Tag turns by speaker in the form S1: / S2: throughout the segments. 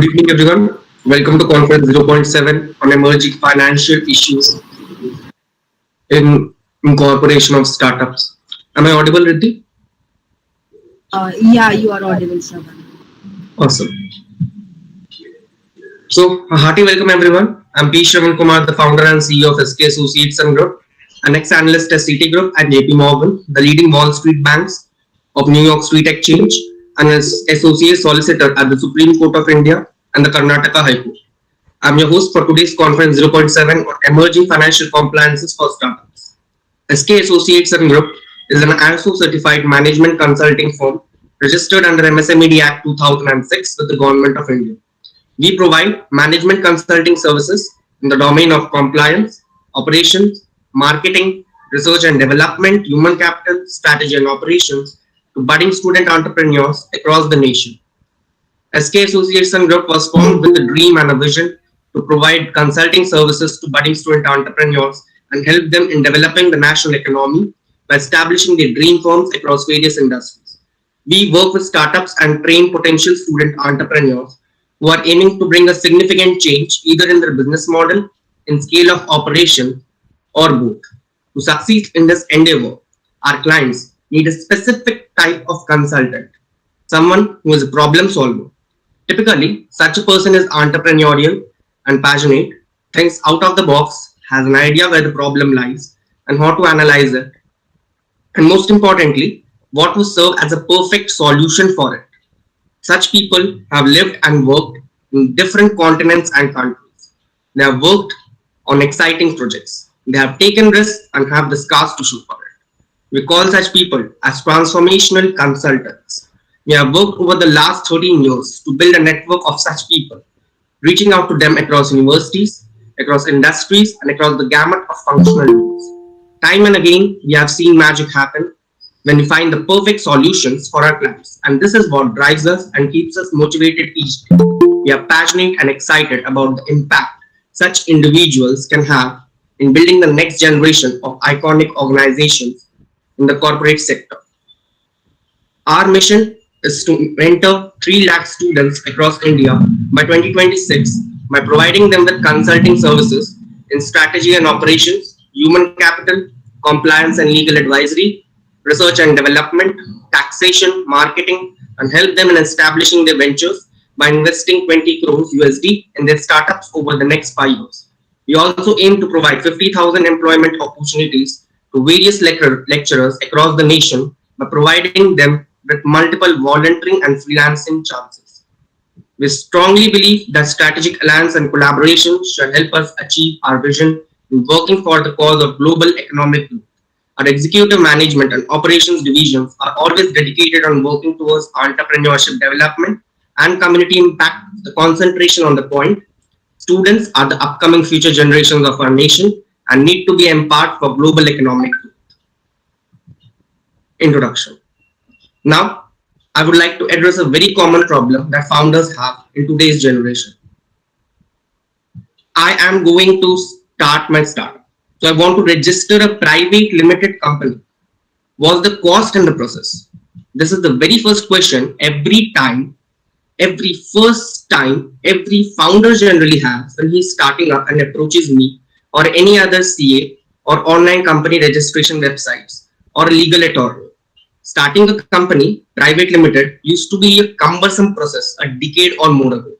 S1: Good evening, everyone. Welcome to Conference 0.7 on emerging financial issues in incorporation of startups. Am I audible, Riddhi?
S2: Yeah, you are audible, Shravan.
S1: Awesome. So, a hearty welcome, everyone. I'm P. Shravan Kumar, the founder and CEO of SK Associates and Group, an ex-analyst at Citigroup and JP Morgan, the leading Wall Street banks of New York Street Exchange, and as associate solicitor at the Supreme Court of India and the Karnataka High Court. I'm your host for today's conference 0.7 on emerging financial compliances for startups. SK Associates and Group is an ISO certified management consulting firm registered under MSMED Act 2006 with the Government of India. We provide management consulting services in the domain of compliance, operations, marketing, research and development, human capital, strategy and operations to budding student entrepreneurs across the nation. SK Associates and Group was formed with a dream and a vision to provide consulting services to budding student entrepreneurs and help them in developing the national economy by establishing their dream firms across various industries. We work with startups and train potential student entrepreneurs who are aiming to bring a significant change either in their business model, in scale of operation, or both. To succeed in this endeavor, our clients need a specific type of consultant, someone who is a problem solver. Typically, such a person is entrepreneurial and passionate, thinks out of the box, has an idea where the problem lies and how to analyze it, and most importantly, what will serve as a perfect solution for it. Such people have lived and worked in different continents and countries. They have worked on exciting projects. They have taken risks and have the scars to show for it. We call such people as transformational consultants. We have worked over the last 13 years to build a network of such people, reaching out to them across universities, across industries, and across the gamut of functional roles. Time and again, we have seen magic happen when we find the perfect solutions for our clients. And this is what drives us and keeps us motivated each day. We are passionate and excited about the impact such individuals can have in building the next generation of iconic organizations in the corporate sector. Our mission is to mentor 3 lakh students across India by 2026 by providing them with consulting services in strategy and operations, human capital, compliance and legal advisory, research and development, taxation, marketing, and help them in establishing their ventures by investing 20 crores USD in their startups over the next 5 years. We also aim to provide 50,000 employment opportunities to various lecturers across the nation by providing them with multiple volunteering and freelancing chances. We strongly believe that strategic alliance and collaboration shall help us achieve our vision in working for the cause of global economic growth. Our executive management and operations divisions are always dedicated on working towards entrepreneurship development and community impact. The concentration on the point, students are the upcoming future generations of our nation and need to be empowered for global economic growth. Introduction. Now, I would like to address a very common problem that founders have in today's generation. I am going to start my startup. So I want to register a private limited company. What's the cost in the process? This is the very first question every founder generally has when he's starting up and approaches me or any other CA or online company registration websites or a legal attorney. Starting a company, private limited, used to be a cumbersome process a decade or more ago.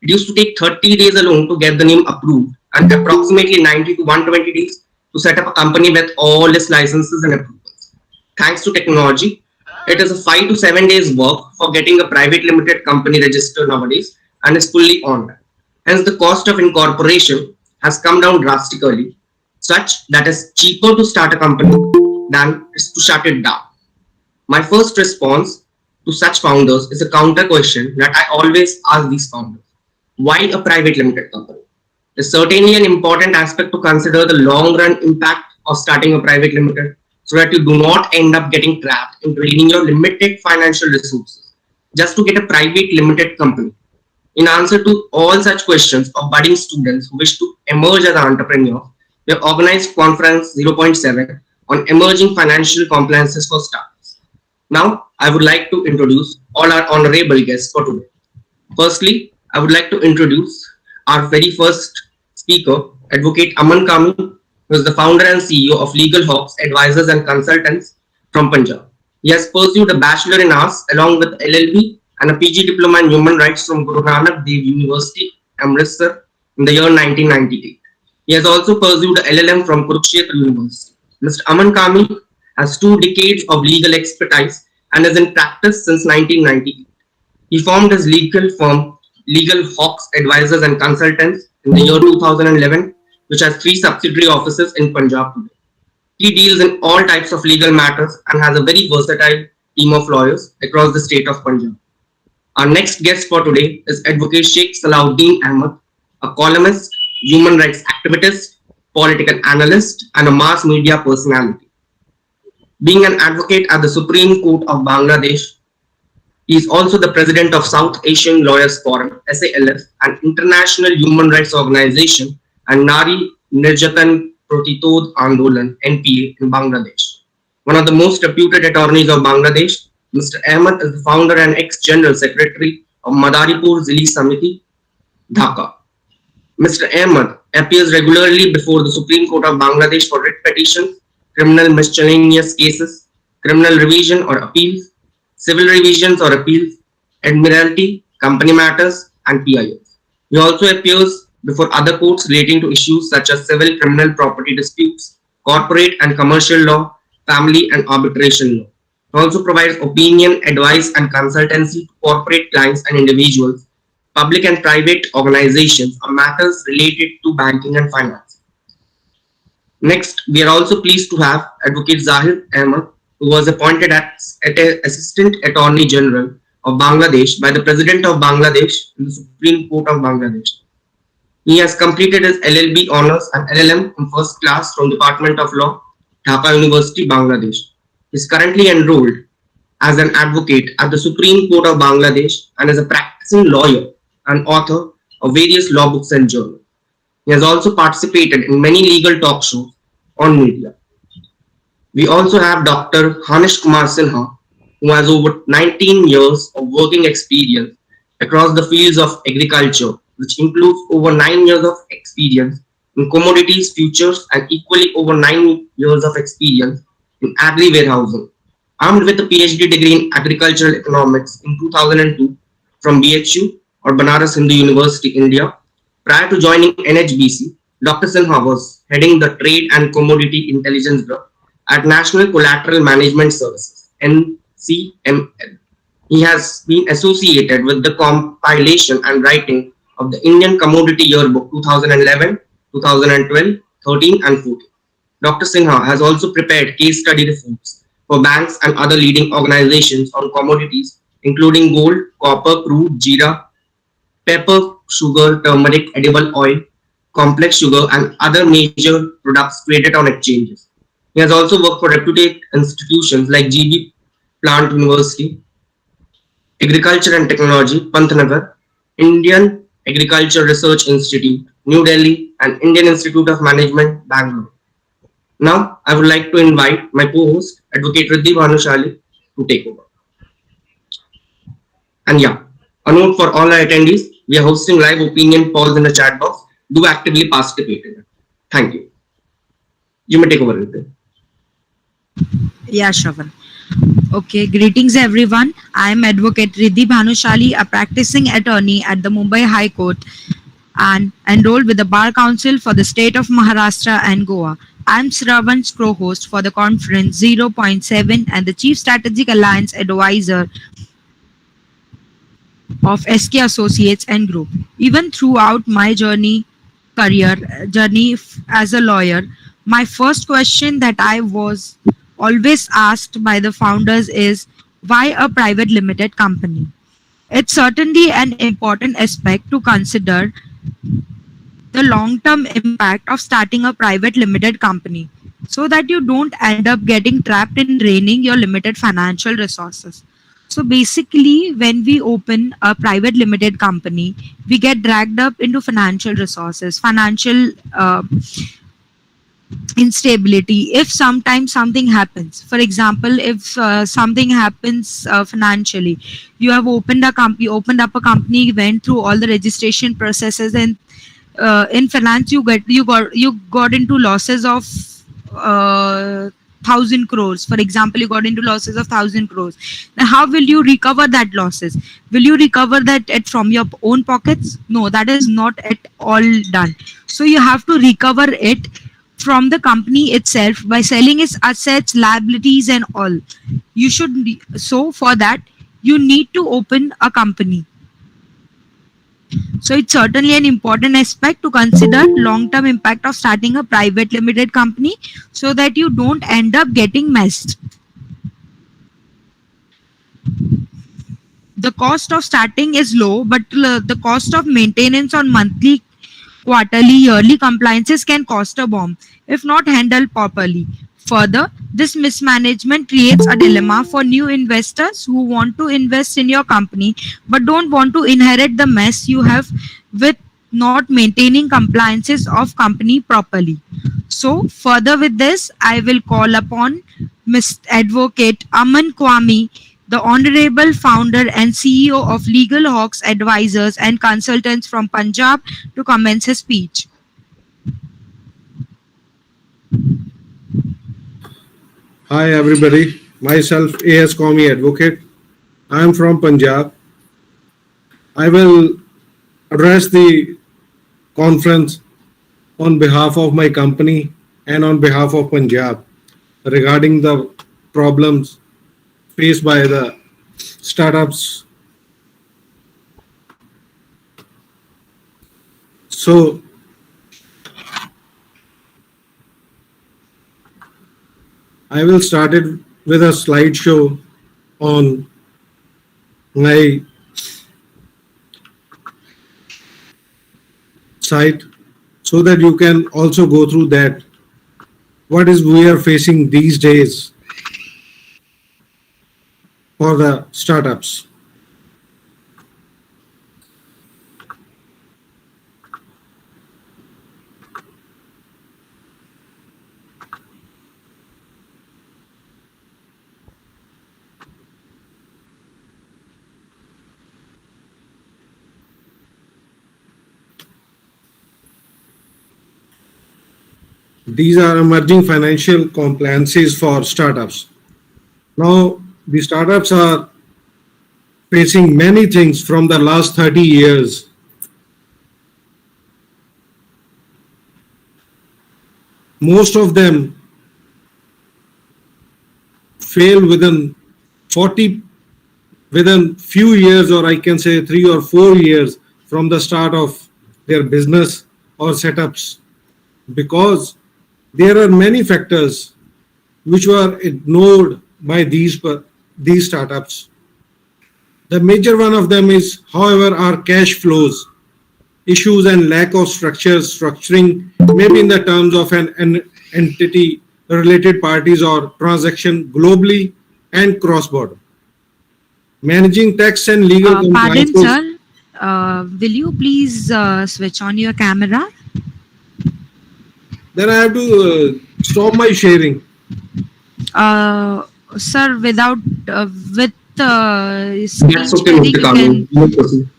S1: It used to take 30 days alone to get the name approved and approximately 90 to 120 days to set up a company with all its licenses and approvals. Thanks to technology, it is a 5 to 7 days work for getting a private limited company registered nowadays and is fully online. Hence, the cost of incorporation has come down drastically, such that it's cheaper to start a company than to shut it down. My first response to such founders is a counter question that I always ask these founders. Why a private limited company? It's certainly an important aspect to consider the long run impact of starting a private limited so that you do not end up getting trapped in draining your limited financial resources just to get a private limited company. In answer to all such questions of budding students who wish to emerge as entrepreneurs, we have organized Conference 0.7 on emerging financial compliances for startups. Now, I would like to introduce all our honorable guests for today. Firstly, I would like to introduce our very first speaker, Advocate Aman Kami, who is the founder and CEO of Legal Hawks Advisors and Consultants from Punjab. He has pursued a Bachelor in Arts along with LLB and a PG Diploma in Human Rights from Guru Nanak Dev University, Amritsar, in the year 1998. He has also pursued a LLM from Kurukshetra University. Mr. Aman Kami has 2 decades of legal expertise and is in practice since 1998. He formed his legal firm, Legal Hawks Advisors and Consultants, in the year 2011, which has 3 subsidiary offices in Punjab today. He deals in all types of legal matters and has a very versatile team of lawyers across the state of Punjab. Our next guest for today is Advocate Sheikh Salahuddin Ahmed, a columnist, human rights activist, political analyst, and a mass media personality. Being an advocate at the Supreme Court of Bangladesh, he is also the president of South Asian Lawyers Forum, SALF, an international human rights organization, and Nari Nirjatan Protitod Andolan, NPA, in Bangladesh. One of the most reputed attorneys of Bangladesh, Mr. Ahmed is the founder and ex-general secretary of Madaripur Zili Samiti, Dhaka. Mr. Ahmed appears regularly before the Supreme Court of Bangladesh for writ petitions, criminal miscellaneous cases, criminal revision or appeals, civil revisions or appeals, admiralty, company matters, and PIOs. He also appears before other courts relating to issues such as civil criminal property disputes, corporate and commercial law, family and arbitration law. He also provides opinion, advice, and consultancy to corporate clients and individuals, public and private organizations on matters related to banking and finance. Next, we are also pleased to have Advocate Zahid Ahmed, who was appointed as Assistant Attorney General of Bangladesh by the President of Bangladesh in the Supreme Court of Bangladesh. He has completed his LLB honors and LLM in first class from Department of Law, Dhaka University, Bangladesh. He is currently enrolled as an advocate at the Supreme Court of Bangladesh and is a practicing lawyer and author of various law books and journals. He has also participated in many legal talk shows on media. We also have Dr. Hanish Kumar Sinha, who has over 19 years of working experience across the fields of agriculture, which includes over 9 years of experience in commodities, futures, and equally over 9 years of experience in agri warehousing. Armed with a PhD degree in agricultural economics in 2002 from BHU or Banaras Hindu University, India, prior to joining NHBC, Dr. Sinha was heading the Trade and Commodity Intelligence Group at National Collateral Management Services, NCML. He has been associated with the compilation and writing of the Indian Commodity Yearbook 2011, 2012, 13, and 14. Dr. Sinha has also prepared case study reports for banks and other leading organizations on commodities, including gold, copper, crude, jeera, pepper, sugar, turmeric, edible oil, complex sugar, and other major products traded on exchanges. He has also worked for reputed institutions like GB Plant University, Agriculture and Technology, Pantnagar, Indian Agriculture Research Institute, New Delhi, and Indian Institute of Management, Bangalore. Now, I would like to invite my co-host, Advocate Riddhi Bhanushali, to take over. And yeah, a note for all our attendees, we are hosting live opinion polls in the chat box. Do actively participate in it. Thank you. You may take over, Riddhi.
S2: Yeah, Shravan. Okay, greetings everyone. I am Advocate Riddhi Bhanushali, a practicing attorney at the Mumbai High Court and enrolled with the Bar Council for the state of Maharashtra and Goa. I am Shravan's co-host for the conference 0.7 and the Chief Strategic Alliance Advisor of SK Associates and Group. Even throughout my journey as a lawyer, my first question that I was always asked by the founders is, why a private limited company? It's certainly an important aspect to consider the long-term impact of starting a private limited company so that you don't end up getting trapped in draining your limited financial resources. So basically, when we open a private limited company, we get dragged up into financial resources, financial instability. If sometimes something happens, for example, if something happens financially, you have opened up a company, went through all the registration processes, and in finance you got into losses of 1,000 crores. For example, you got into losses of 1,000 crores. Now how will you recover that losses? Will you recover that from your own pockets? No, that is not at all done. So you have to recover it from the company itself by selling its assets, liabilities, and all. So for that you need to open a company. So it's certainly an important aspect to consider long-term impact of starting a private limited company so that you don't end up getting messed. The cost of starting is low, but the cost of maintenance on monthly, quarterly, yearly compliances can cost a bomb if not handled properly. Further, this mismanagement creates a dilemma for new investors who want to invest in your company but don't want to inherit the mess you have with not maintaining compliances of company properly. So, further with this, I will call upon Mr. Advocate Aman Kwame, the Honorable Founder and CEO of Legal Hawks Advisors and Consultants from Punjab, to commence his speech.
S3: Hi everybody, myself A.S. Qawmi Advocate. I am from Punjab. I will address the conference on behalf of my company and on behalf of Punjab regarding the problems faced by the startups. So I will start it with a slideshow on my site so that you can also go through that. What is we are facing these days for the startups. These are emerging financial compliances for startups. Now, the startups are facing many things from the last 30 years. Most of them fail within few years, or I can say 3 or 4 years from the start of their business or setups, because there are many factors which were ignored by these startups. The major one of them is, however, are cash flows issues and lack of structuring, maybe in the terms of an entity, related parties, or transaction globally and cross-border. Managing tax and legal
S2: Pardon,
S3: compliances.
S2: sir. Will you please switch on your camera?
S3: Then I have to stop my sharing.
S2: Sir, without with screen
S1: That's okay,
S2: sharing,
S1: Mr.
S2: you
S1: Kanu.
S2: can.
S1: You may proceed.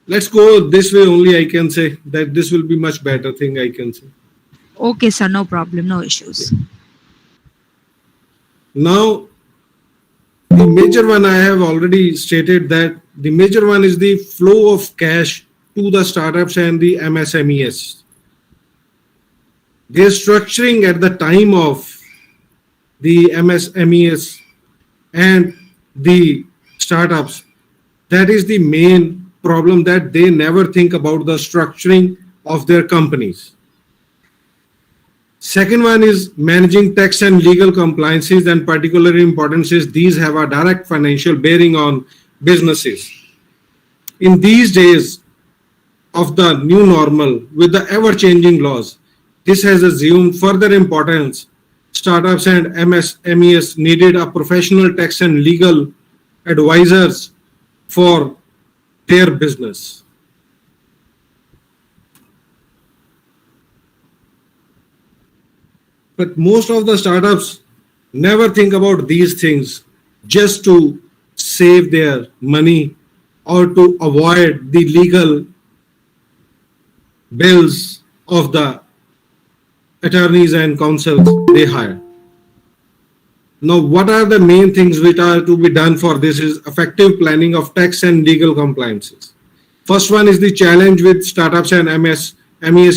S3: Let's go this way only. I can say that this will be much better thing, I can say.
S2: Okay, sir, no problem, no issues.
S3: Now, the major one I have already stated that the major one is the flow of cash to the startups and the MSMEs. Their structuring at the time of the MSMEs and the startups, that is the main problem, that they never think about the structuring of their companies. Second one is managing tax and legal compliances, and particularly important is these have a direct financial bearing on businesses. In these days of the new normal with the ever-changing laws, this has assumed further importance. Startups and MSMEs needed a professional tax and legal advisors for their business. But most of the startups never think about these things just to save their money or to avoid the legal bills of the attorneys and counsels they hire. Now, what are the main things which are to be done for this is effective planning of tax and legal compliances. First one is the challenge with startups and MES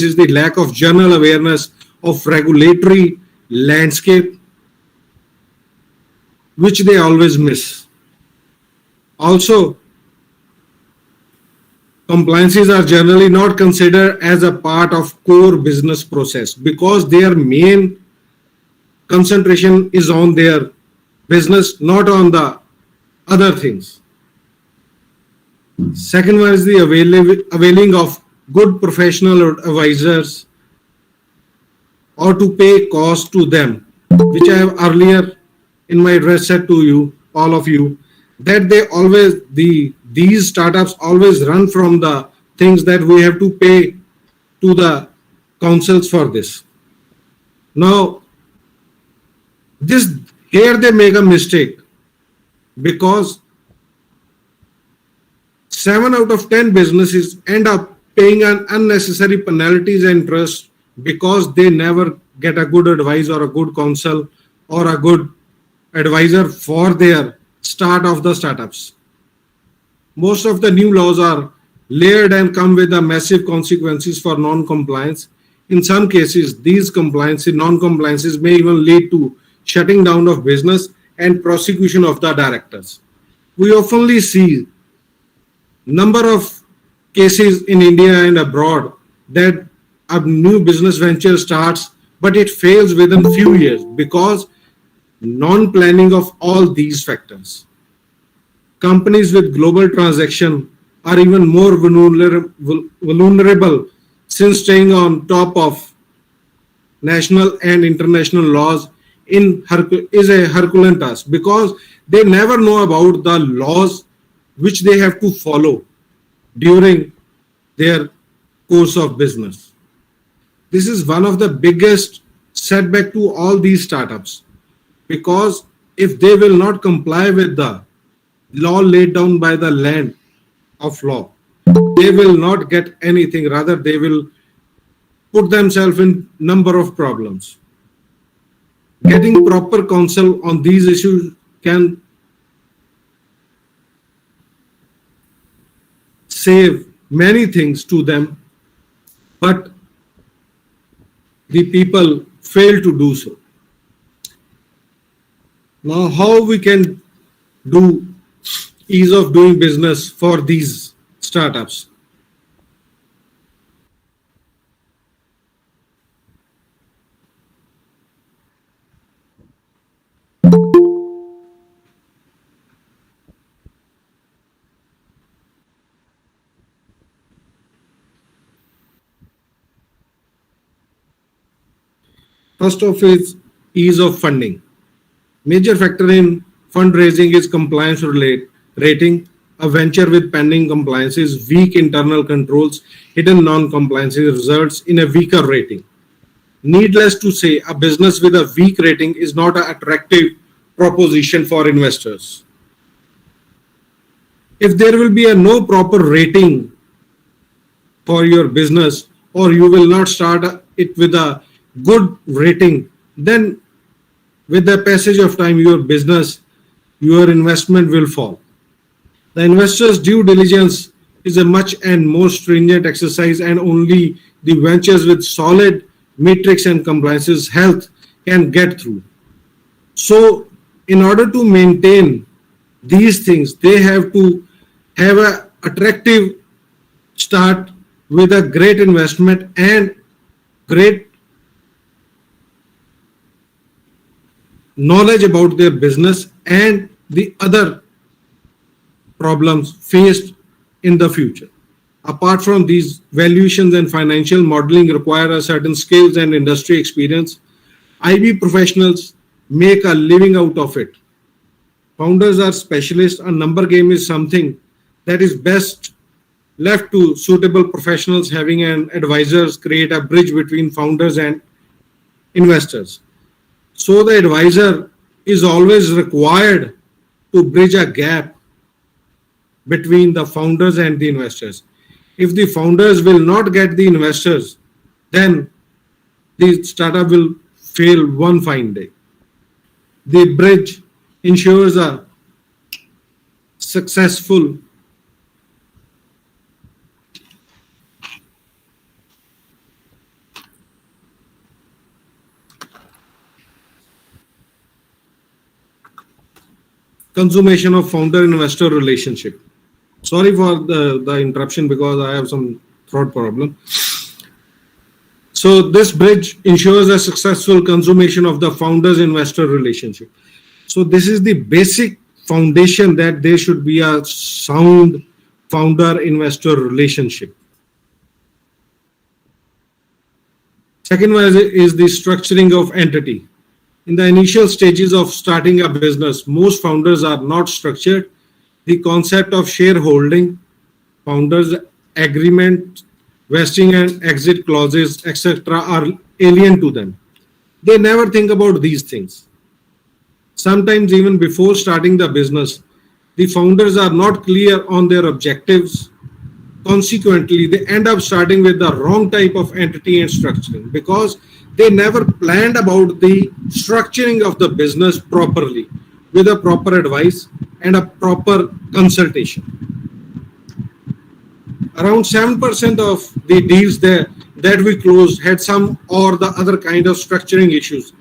S3: is the lack of general awareness of regulatory landscape, which they always miss. Also, compliances are generally not considered as a part of core business process because their main concentration is on their business, not on the other things. Second one is the availing of good professional advisors or to pay cost to them, which I have earlier in my address said to you, all of you, that these startups always run from the things that we have to pay to the councils for this. Now, here they make a mistake because 7 out of 10 businesses end up paying an unnecessary penalties and interest because they never get a good advice or a good counsel or a good advisor for their start of the startups. Most of the new laws are layered and come with a massive consequences for non-compliance. In some cases, these non-compliances may even lead to shutting down of business and prosecution of the directors. We often see number of cases in India and abroad that a new business venture starts, but it fails within few years because non-planning of all these factors. Companies with global transaction are even more vulnerable since staying on top of national and international laws is a Herculean task because they never know about the laws which they have to follow during their course of business. This is one of the biggest setback to all these startups because if they will not comply with the law laid down by the land of law, they will not get anything. Rather, they will put themselves in number of problems. Getting proper counsel on these issues can save many things to them, but the people fail to do so. Now, how we can do ease of doing business for these startups? First of is ease of funding. Major factor in fundraising is compliance rating. A venture with pending compliances, weak internal controls, hidden non-compliances results in a weaker rating. Needless to say, a business with a weak rating is not an attractive proposition for investors. If there will be no proper rating for your business, or you will not start it with a good rating, then with the passage of time, your investment will fall. The investor's due diligence is a much and more stringent exercise, and only the ventures with solid metrics and compliances health can get through. So, in order to maintain these things, they have to have an attractive start with a great investment and great knowledge about their business and the other problems faced in the future. Apart from these, valuations and financial modeling require a certain skills and industry experience. IB professionals make a living out of it. Founders are specialists. A number game is something that is best left to suitable professionals. Having an advisors create a bridge between founders and investors. So the advisor is always required to bridge a gap between the founders and the investors. If the founders will not get the investors, then the startup will fail one fine day. The bridge ensures a successful consummation of founder-investor relationship. Sorry for the interruption because I have some throat problem. So this bridge ensures a successful consummation of the founders-investor relationship. So this is the basic foundation that there should be a sound founder-investor relationship. Second one is the structuring of entity. In the initial stages of starting a business, most founders are not structured. The concept of shareholding, founders' agreement, vesting and exit clauses, etc., are alien to them. They never think about these things. Sometimes, even before starting the business, the founders are not clear on their objectives. Consequently, they end up starting with the wrong type of entity and structuring because they never planned about the structuring of the business properly with a proper advice and a proper consultation. Around 7% of the deals that we closed had some or the other kind of structuring issues.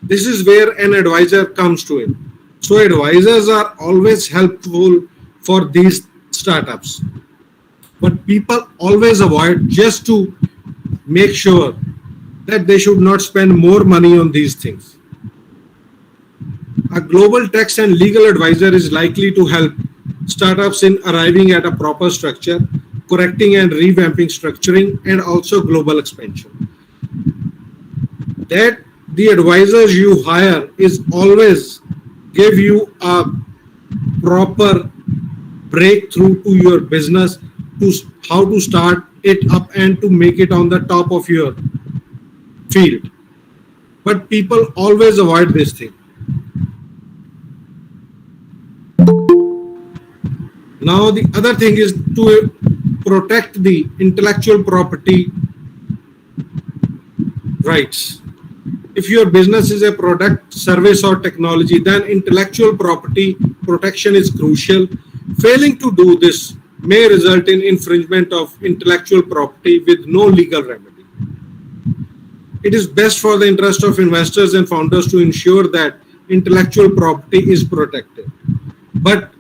S3: This is where an advisor comes to in. So advisors are always helpful for these startups. But people always avoid just to make sure that they should not spend more money on these things. A global tax and legal advisor is likely to help startups in arriving at a proper structure, correcting and revamping structuring, and also global expansion. That the advisors you hire is always give you a proper breakthrough to your business, to how to start it up and to make it on the top of your field. But people always avoid this thing. Now the other thing is to protect the intellectual property rights. If your business is a product, service or technology, then intellectual property protection is crucial. Failing to do this may result in infringement of intellectual property with no legal remedy. It is best for the interest of investors and founders to ensure that intellectual property is protected. But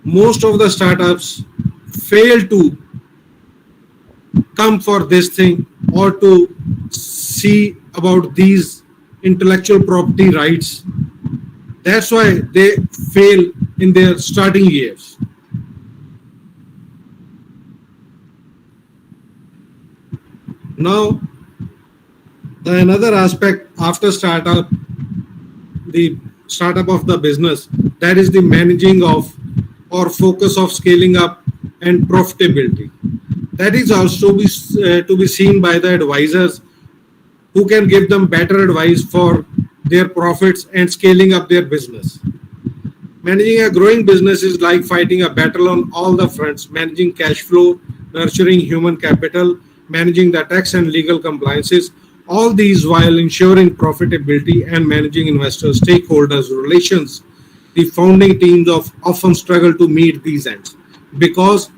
S3: most of the startups fail to come for this thing or to see about these intellectual property rights. That's why they fail in their starting years. Now, another aspect after startup, the startup of the business, that is the managing of or focus of scaling up and profitability. That is also to be seen by the advisors who can give them better advice for their profits and scaling up their business. Managing a growing business is like fighting a battle on all the fronts, managing cash flow, nurturing human capital, managing the tax and legal compliances, all these while ensuring profitability and managing investors, stakeholders, relations. The founding teams often struggle to meet these ends because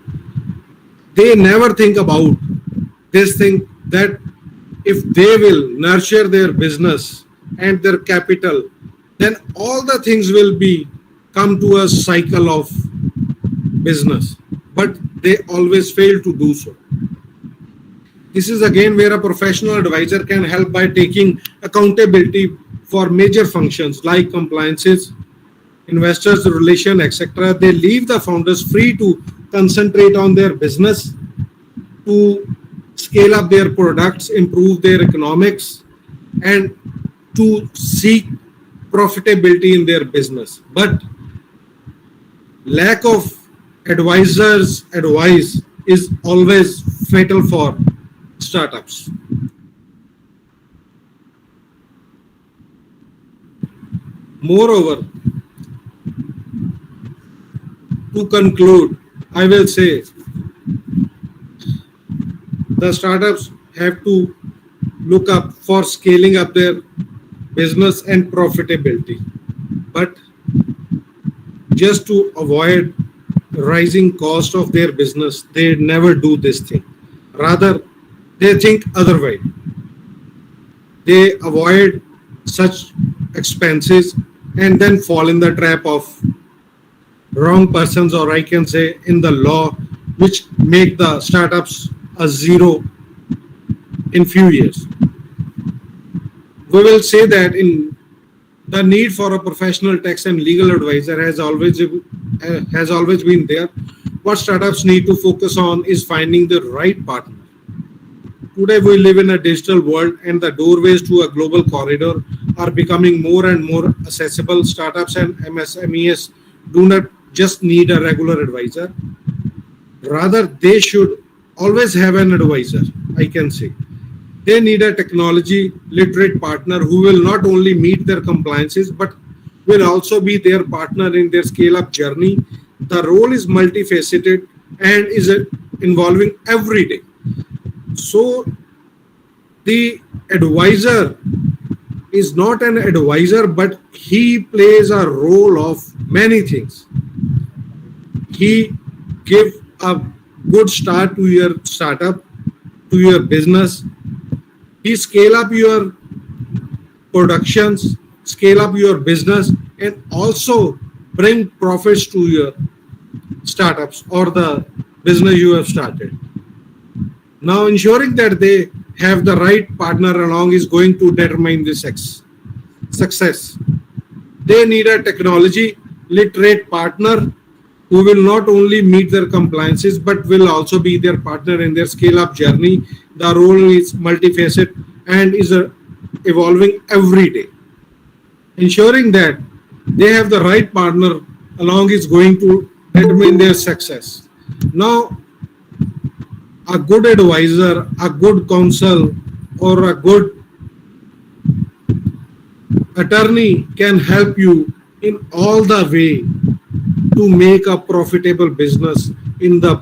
S3: they never think about this thing that if they will nurture their business and their capital, then all the things will be come to a cycle of business, but they always fail to do so. This is again where a professional advisor can help by taking accountability for major functions like compliances, investors relation, etc. They leave the founders free to concentrate on their business, to scale up their products, improve their economics, and to seek profitability in their business. But lack of advisors' advice is always fatal for startups. Moreover, to conclude, I will say the startups have to look up for scaling up their business and profitability. But just to avoid rising cost of their business, they never do this thing. Rather, they think otherwise. They avoid such expenses and then fall in the trap of wrong persons, or I can say in the law, which make the startups a zero in few years. We will say that in the need for a professional tax and legal advisor has always been there. What startups need to focus on is finding the right partner. Today we live in a digital world and the doorways to a global corridor are becoming more and more accessible. Startups and MSMEs do not just need a regular advisor. Rather, they should always have an advisor, I can say. They need a technology literate partner who will not only meet their compliances but will also be their partner in their scale up journey. The role is multifaceted and is involving every day. So the advisor is not an advisor, but he plays a role of many things. He give a good start to your startup, to your business. He scale up your productions, scale up your business, and also bring profits to your startups or the business you have started. Now, ensuring that they have the right partner along is going to determine the success. They need a technology literate partner who will not only meet their compliances but will also be their partner in their scale up journey. The role is multifaceted and is evolving every day. Ensuring that they have the right partner along is going to determine their success. Now, a good advisor, a good counsel, or a good attorney can help you in all the way to make a profitable business in the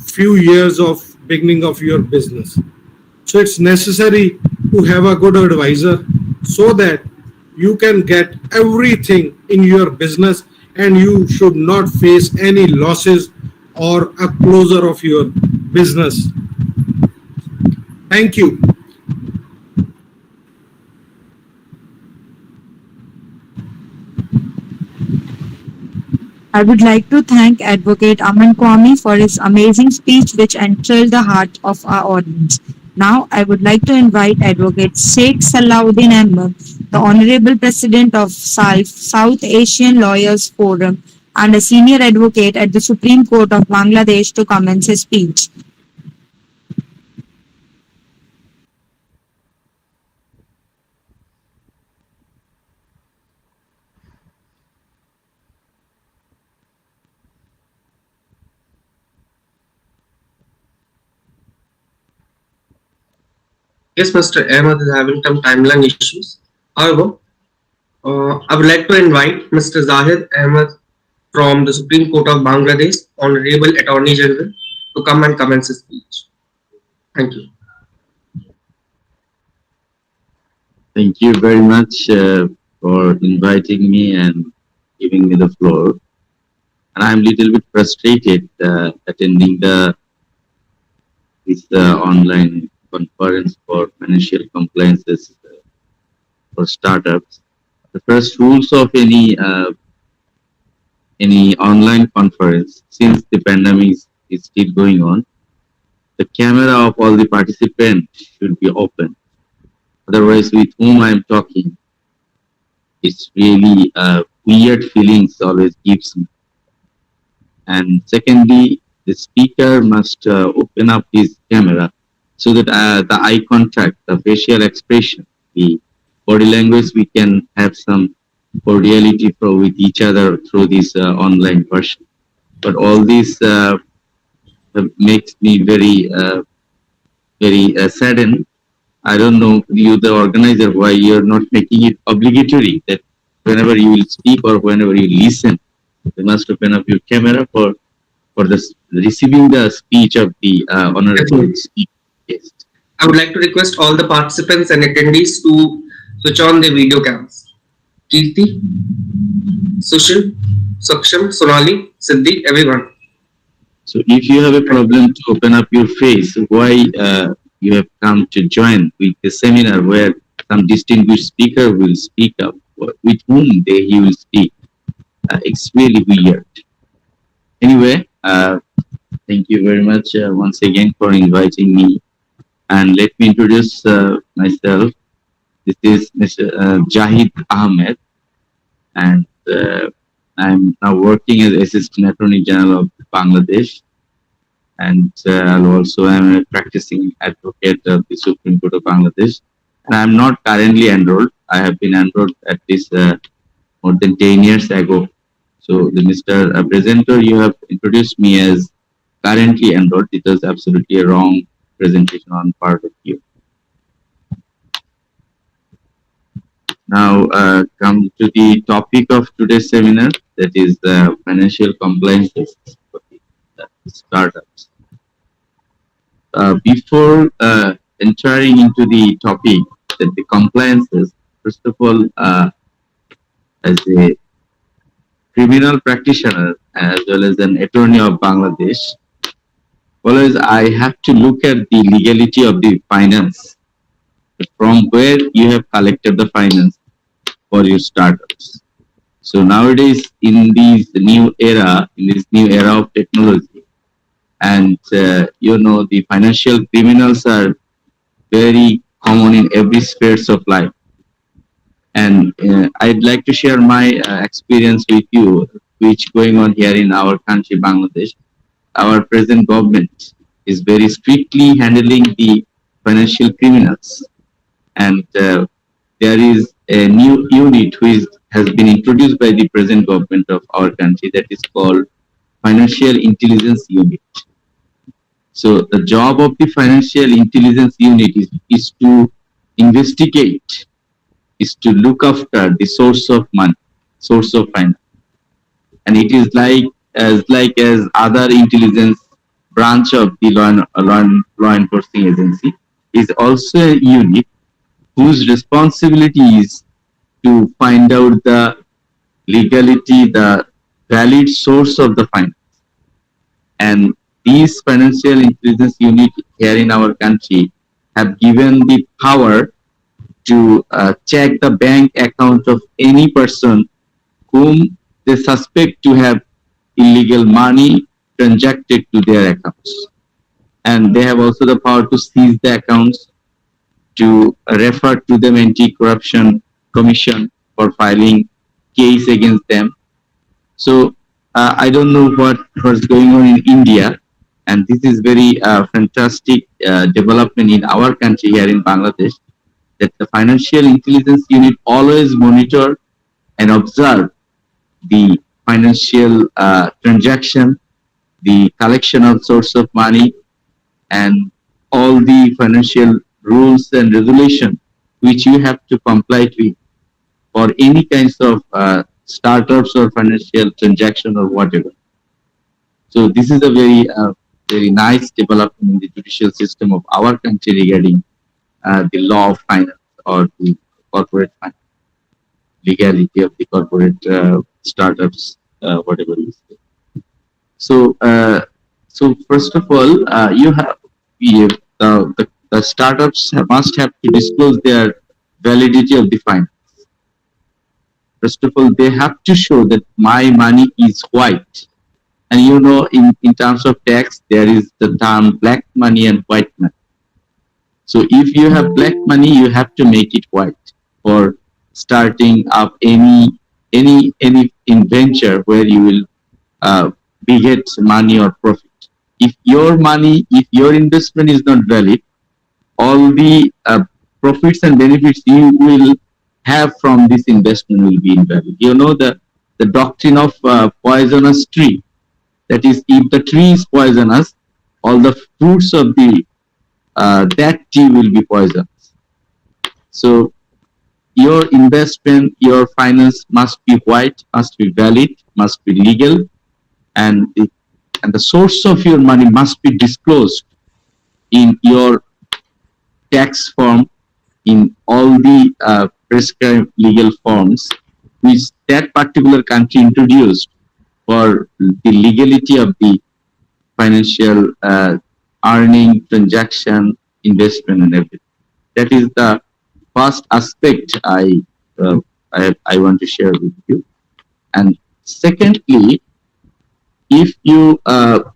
S3: few years of beginning of your business. So it's necessary to have a good advisor so that you can get everything in your business and you should not face any losses or a closure of your business. Thank you.
S2: I would like to thank Advocate Aman Kwame for his amazing speech, which enthralled the heart of our audience. Now, I would like to invite Advocate Sheikh Salahuddin Ahmed, the Honorable President of SALF, South Asian Lawyers Forum, and a senior advocate at the Supreme Court of Bangladesh, to commence his speech.
S1: Yes, Mr. Ahmed is having some timeline issues. However, I would like to invite Mr. Zahid Ahmed from the Supreme Court of Bangladesh, Honorable Attorney General, to come and commence his speech. Thank you.
S4: Thank you very much for inviting me and giving me the floor. And I'm a little bit frustrated attending this online conference for financial compliances for startups. The first rules of any online conference, since the pandemic is still going on, the camera of all the participants should be open. Otherwise, with whom I'm talking, it's really weird feelings always gives me. And secondly, the speaker must open up his camera so that the eye contact, the facial expression, the body language, we can have some cordiality with each other through this online version. But all this makes me very saddened. I don't know, you the organizer, why you're not making it obligatory that whenever you will speak or whenever you listen, you must open up your camera for the receiving the speech of the honorable
S1: Definitely.
S4: speaker. Yes.
S1: I would like to request all the participants and attendees to switch on their video cams. Kirti, Sushil, Saksham, Sonali, Siddhi, everyone.
S4: So if you have a problem to open up your face, why you have come to join with the seminar where some distinguished speaker will speak up, with whom he will speak. It's really weird. Anyway, thank you very much once again for inviting me. And let me introduce myself. This is Mr. Jahid Ahmed, and I'm now working as Assistant Attorney General of Bangladesh, and also I'm a practicing advocate of the Supreme Court of Bangladesh. And I'm not currently enrolled. I have been enrolled at least more than 10 years ago. So, the Mr. Presenter, you have introduced me as currently enrolled. It was absolutely a wrong presentation on part of you. Now, come to the topic of today's seminar, that is financial compliances for the startups. Before entering into the topic, that the compliances, first of all, as a criminal practitioner as well as an attorney of Bangladesh, always I have to look at the legality of the finance, from where you have collected the finance for your startups. So nowadays, in this new era of technology, and the financial criminals are very common in every spheres of life. And I'd like to share my experience with you, which going on here in our country, Bangladesh. Our present government is very strictly handling the financial criminals, and there is a new unit which has been introduced by the present government of our country, that is called Financial Intelligence Unit. So the job of the Financial Intelligence Unit is to investigate, is to look after the source of money, source of finance. And it is like as other intelligence branch of the law enforcing agency, is also a unit whose responsibility is to find out the legality, the valid source of the finance. And these financial intelligence unit here in our country have given the power to check the bank account of any person whom they suspect to have illegal money transacted to their accounts. And they have also the power to seize the accounts, to refer to them Anti-Corruption Commission for filing case against them. So I don't know what's going on in India, and this is very fantastic development in our country here in Bangladesh, that the Financial Intelligence Unit always monitor and observe the financial transaction, the collection of source of money, and all the financial rules and regulations which you have to comply with for any kinds of startups or financial transaction or whatever. So this is a very nice development in the judicial system of our country regarding the law of finance or the corporate finance, legality of the corporate startups, whatever you say. So, first of all, the startups must have to disclose their validity of the finance. First of all, they have to show that my money is white. And in terms of tax, there is the term black money and white money. So if you have black money, you have to make it white for starting up any venture where you will beget money or profit. If your investment is not valid, all the profits and benefits you will have from this investment will be invalid. The doctrine of poisonous tree. That is, if the tree is poisonous, all the fruits of that tree will be poisonous. So your investment, your finance must be white, must be valid, must be legal, and the source of your money must be disclosed in your tax form, in all the prescribed legal forms which that particular country introduced for the legality of the financial earning, transaction, investment, and everything. That is the first aspect I want to share with you. And secondly, if you the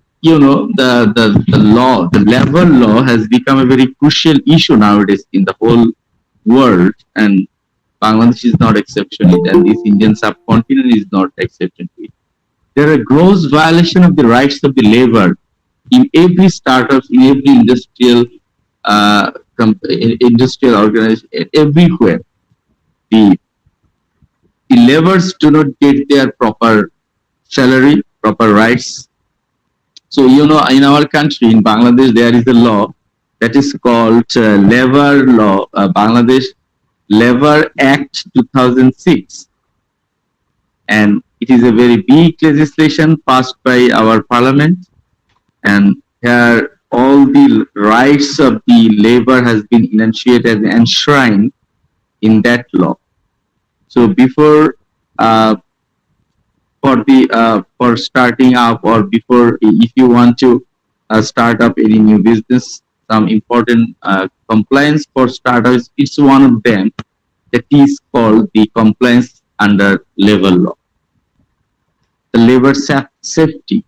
S4: law, the labor law has become a very crucial issue nowadays in the whole world, and Bangladesh is not exception to it, and this Indian subcontinent is not exception to it. There are gross violation of the rights of the labor in every startup, in every industrial organization, everywhere. The laborers do not get their proper salary, proper rights. So, in our country, in Bangladesh, there is a law that is called Labor Law, Bangladesh Labor Act 2006. And it is a very big legislation passed by our parliament. And here, all the rights of the labor has been enunciated and enshrined in that law. So before for starting up, or before, if you want to start up any new business, some important compliance for startups, it's one of them that is called the compliance under labor law. The labor safety.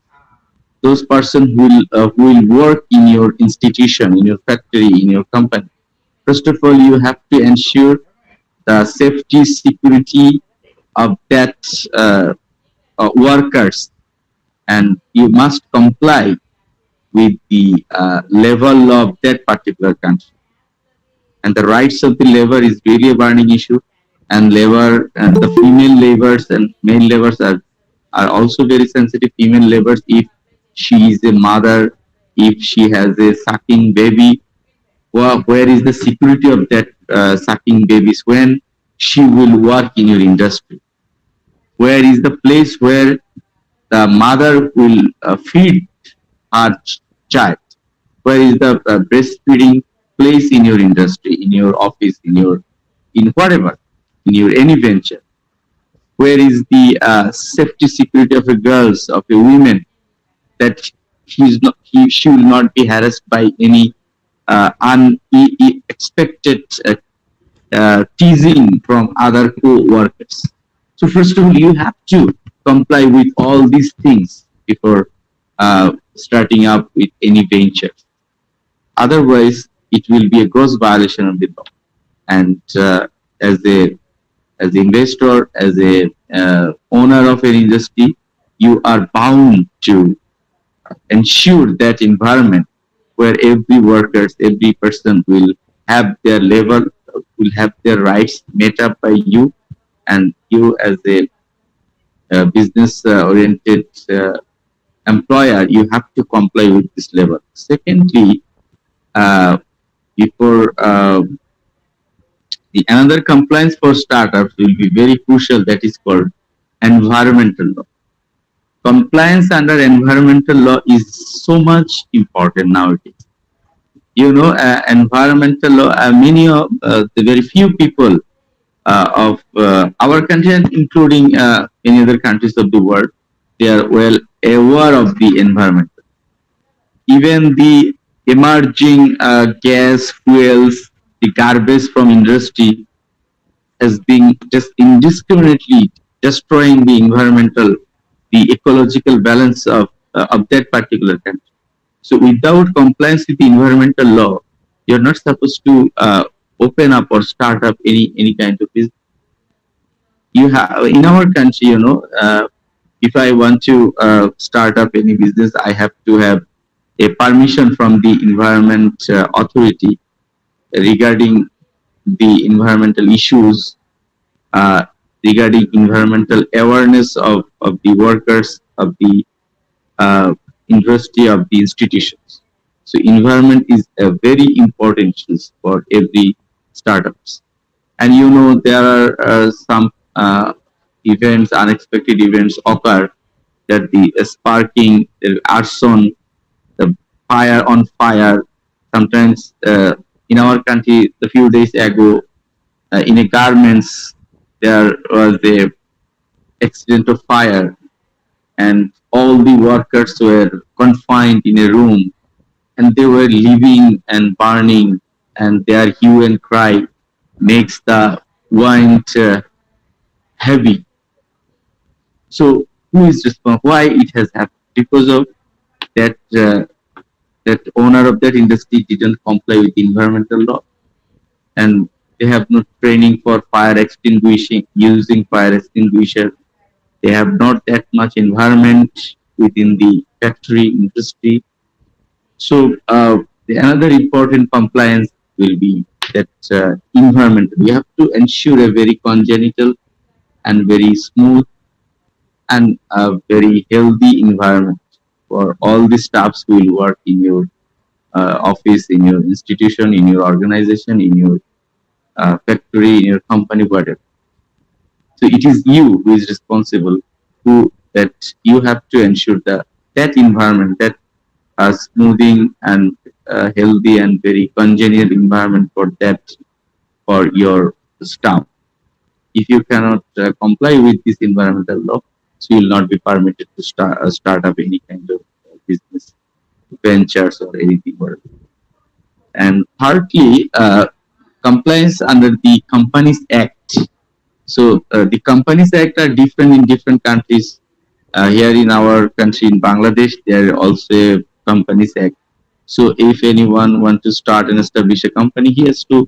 S4: Those persons who will work in your institution, in your factory, in your company. First of all, you have to ensure the safety, security of that workers, and you must comply with the labor law of that particular country. And the rights of the labor is really a burning issue, and labor, and the female laborers and male laborers are also very sensitive. Female laborers, if she is a mother, if she has a sucking baby, where is the security of that sucking babies when she will work in your industry? Where is the place where the mother will feed her child? Where is the breastfeeding place in your industry, in your office, in whatever, in your any venture? Where is the safety, security of a girls, of a women, that she will not be harassed by any unexpected teasing from other co-workers? So first of all, you have to comply with all these things before starting up with any venture. Otherwise, it will be a gross violation of the law. And as an investor, as a owner of an industry, you are bound to ensure that environment where every workers, every person will have their labor, will have their rights met up by you, and you as a business-oriented employer, you have to comply with this level. Secondly, before the another compliance for startups will be very crucial, that is called environmental law. Compliance under environmental law is so much important nowadays. Environmental law, many of the very few people of our country, and including many other countries of the world, they are well aware of the environment. Even the emerging gas, fuels, the garbage from industry has been just indiscriminately destroying the environmental, the ecological balance of that particular country. So without compliance with the environmental law, you're not supposed to open up or start up any kind of business. You have in our country, if I want to start up any business, I have to have a permission from the environment authority regarding the environmental issues, regarding environmental awareness of the workers, of the industry, of the institutions. So environment is a very important issue for every startups. And you know there are some events, unexpected events occur, that the sparking, the arson, the fire on fire. Sometimes in our country, a few days ago, in a garments, there was a accident of fire, and all the workers were confined in a room, and they were living and burning, and their hue and cry makes the wind heavy. So who is responsible? Why it has happened? Because of that that owner of that industry didn't comply with environmental law, and they have no training for fire extinguishing, using fire extinguisher. They have not that much environment within the factory industry. So another important compliance will be that environment. We have to ensure a very congenital and very smooth and a very healthy environment for all the staffs who will work in your office, in your institution, in your organization, in your factory, in your company, whatever. So it is you who is responsible, who that you have to ensure that environment, that smoothing and healthy and very congenial environment for your staff. If you cannot comply with this environmental law, so you will not be permitted to start up any kind of business ventures or anything. And thirdly, compliance under the Companies Act. So the Companies Act are different in different countries. Here in our country, in Bangladesh, there are also a Companies Act. So if anyone wants to start and establish a company, he has to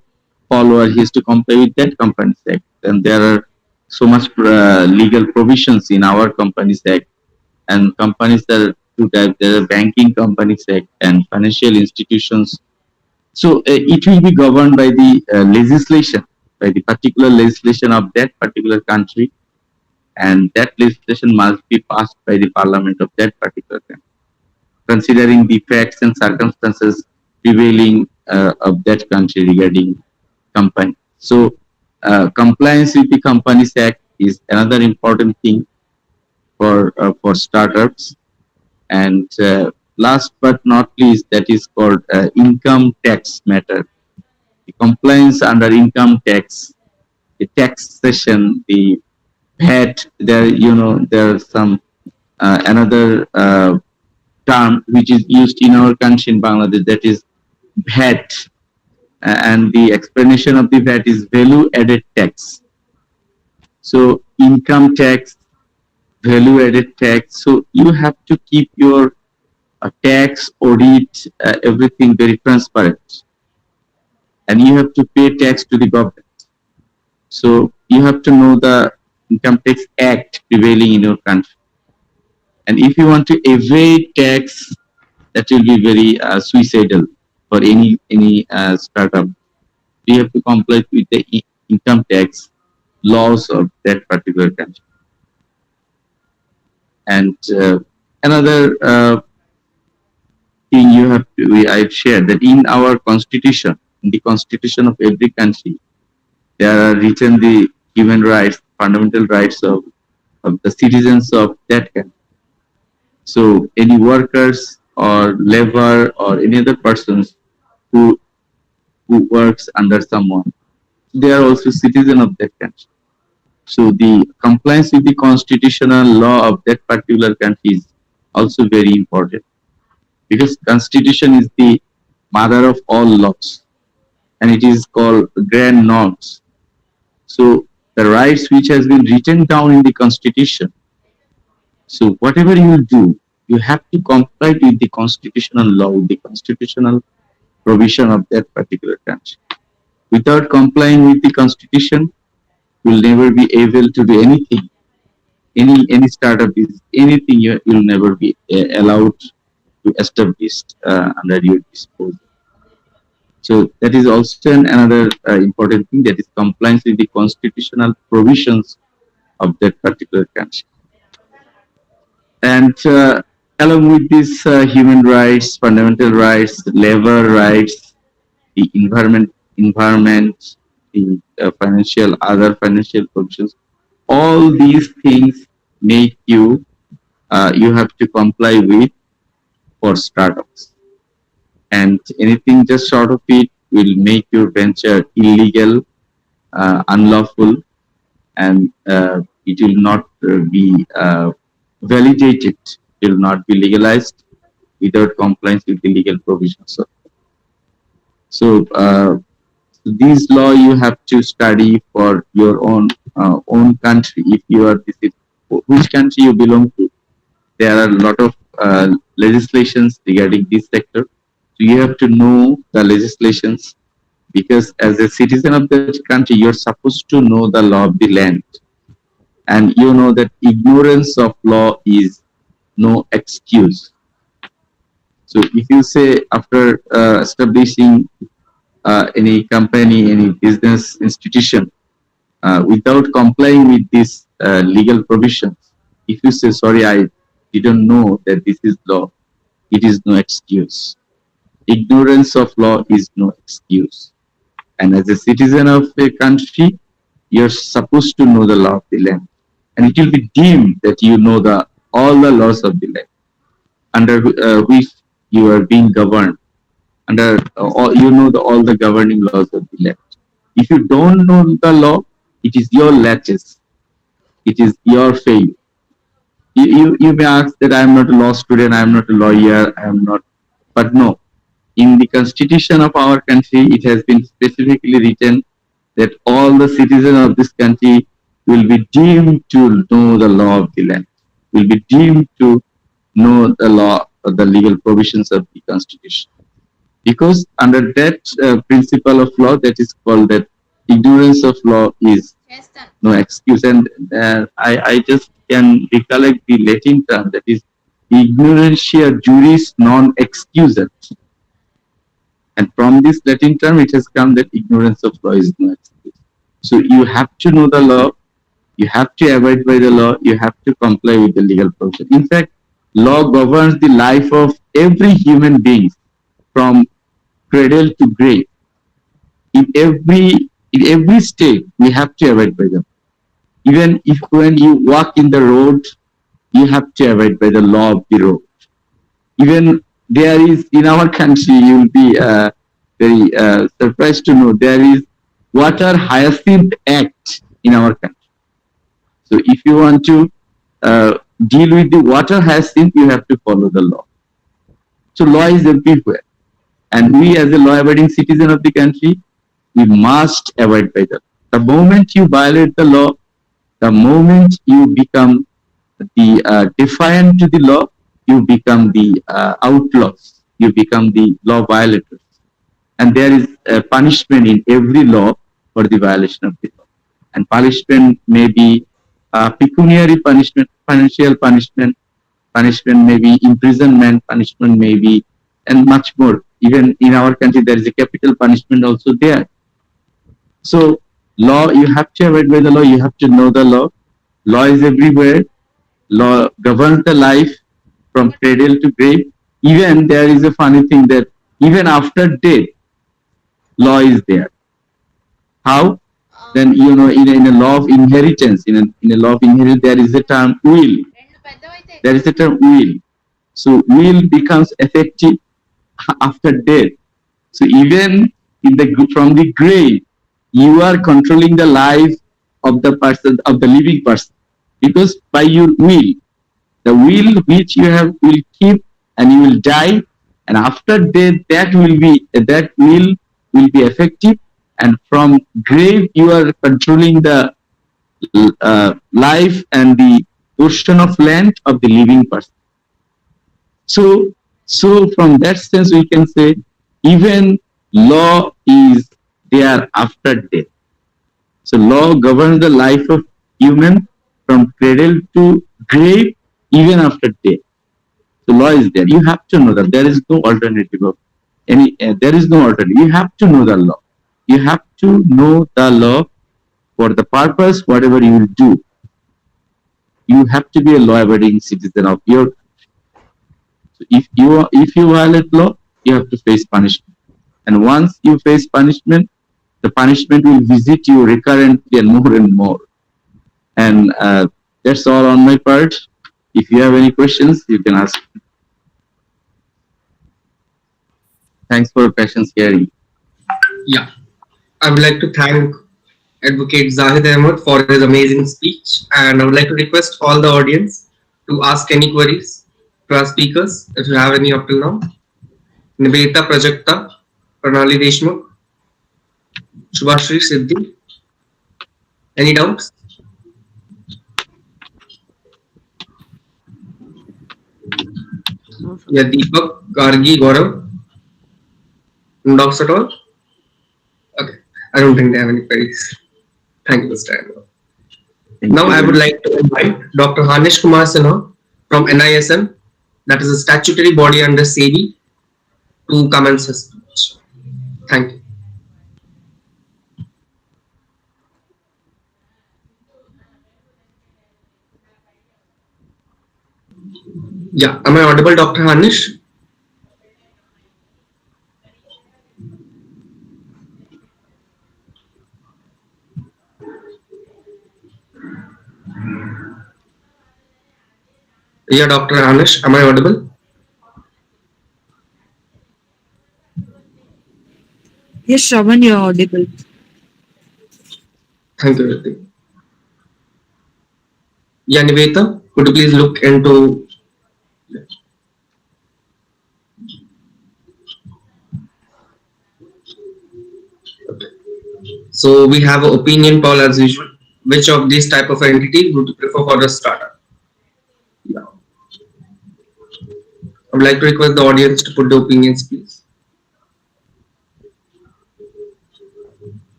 S4: follow or he has to comply with that Companies Act. And there are so much legal provisions in our Companies Act. And companies that are two types, there are Banking Companies Act and financial institutions. So it will be governed by the legislation, by the particular legislation of that particular country, and that legislation must be passed by the parliament of that particular country, considering the facts and circumstances prevailing of that country regarding company. So compliance with the Companies Act is another important thing for startups. And last but not least, that is called income tax matter. The compliance under income tax, the taxation, the VAT. There are some another term which is used in our country in Bangladesh, that is VAT, and the explanation of the VAT is value added tax. So income tax, value added tax. So you have to keep your tax audit, everything very transparent, and you have to pay tax to the government. So you have to know the Income Tax Act prevailing in your country. And if you want to evade tax, that will be very suicidal for any startup. You have to comply with the income tax laws of that particular country. And another thing I've shared that in our constitution, in the constitution of every country, there are written the human rights, fundamental rights of the citizens of that country. So any workers or labor or any other persons who works under someone, they are also citizen of that country. So the compliance with the constitutional law of that particular country is also very important, because constitution is the mother of all laws, and it is called grand norms. So the rights which has been written down in the constitution. So whatever you do, you have to comply with the constitutional law, with the constitutional provision of that particular country. Without complying with the constitution, you will never be able to do anything. Any startup is anything you will never be allowed to establish under your disposal. So that is also another important thing, that is compliance with the constitutional provisions of that particular country. And along with these human rights, fundamental rights, labor rights, the environment, the other financial provisions. All these things make you you have to comply with for startups, and anything just short of it will make your venture illegal, unlawful, and it will not be validated. It will not be legalized without compliance with the legal provisions. So these law you have to study for your own country. If you are which country you belong to, there are a lot of legislations regarding this sector. So you have to know the legislations, because as a citizen of the country, you're supposed to know the law of the land, and you know that ignorance of law is no excuse. So if you say after establishing any company, any business institution, without complying with these legal provisions, if you say, sorry, I didn't know that this is law, it is no excuse. Ignorance of law is no excuse. And as a citizen of a country, you're supposed to know the law of the land. And it will be deemed that you know all the laws of the land under which you are being governed. Under you know all the governing laws of the land. If you don't know the law, it is your latches. It is your failure. You may ask that I am not a law student, I am not a lawyer, I am not. But no, in the constitution of our country, it has been specifically written that all the citizens of this country will be deemed to know the law of the land, will be deemed to know the law or the legal provisions of the constitution. Because under that principle of law, that is called that ignorance of law is no excuse. And I just can recollect the Latin term, that is ignorantia juris non excusat. And from this Latin term, it has come that ignorance of law is no excuse. So you have to know the law, you have to abide by the law, you have to comply with the legal provision. In fact, law governs the life of every human being from cradle to grave. In every state, we have to abide by them. Even if when you walk in the road, you have to abide by the law of the road. Even there is, in our country, you will be very surprised to know, there is Water Hyacinth Act in our country. So if you want to deal with the water hyacinth, you have to follow the law. So law is everywhere. And we as a law-abiding citizen of the country, we must abide by that. The moment you violate the law, the moment you become the defiant to the law, you become the outlaws, you become the law violators. And there is a punishment in every law for the violation of the law. And punishment may be pecuniary punishment, financial punishment, punishment may be imprisonment, punishment may be, and much more. Even in our country, there is a capital punishment also there. So law, you have to abide by the law, you have to know the law. Law is everywhere. Law governs the life from cradle to grave. Even there is a funny thing that even after death, law is there. How? Then, you know, in a law of inheritance, in a law of inheritance, there is a term will. There is a term will. So will becomes effective after death. So even from the grave, you are controlling the life of the person, of the living person, because by your will, the will which you have will keep, and you will die, and after death, that will be effective, and from grave you are controlling the life and the portion of land of the living person. So from that sense, we can say even law is there after death. So law governs the life of human from cradle to grave, even after death. So law is there. You have to know that there is no alternative of any. There is no alternative. You have to know the law. You have to know the law for the purpose whatever you will do. You have to be a law-abiding citizen of your country. So if you violate law, you have to face punishment. And once you face punishment, the punishment will visit you recurrently and more. And that's all on my part. If you have any questions, you can ask. Thanks for patience hearing.
S1: Yeah, I would like to thank Advocate Zahid Ahmed for his amazing speech, and I would like to request all the audience to ask any queries to our speakers if you have any up till now. Nivedita Prajakta, Pranali Deshmukh, Shubhashri Siddhi. Any doubts? Yeah, Deepak, Gargi, Gaurav, no doubts at all? Okay, I don't think they have any queries. Thank you, Mr. Ahmed.
S4: Thank
S1: Now
S4: you
S1: I
S4: very
S1: would
S4: much.
S1: like to invite Dr. Hanish Kumar Sinha from NISM, that is a statutory body under SEBI, to commence his speech. Thank you. Yeah, am I audible, Dr. Hanish? Yeah, Dr. Hanish, am I audible?
S2: Yes, Shravan, you're audible.
S1: Thank you, Ritik. Yeah, Niveta, could you please look into. So we have an opinion poll as usual. Which of these type of entity would you prefer for a startup? Yeah. I would like to request the audience to put the opinions, please.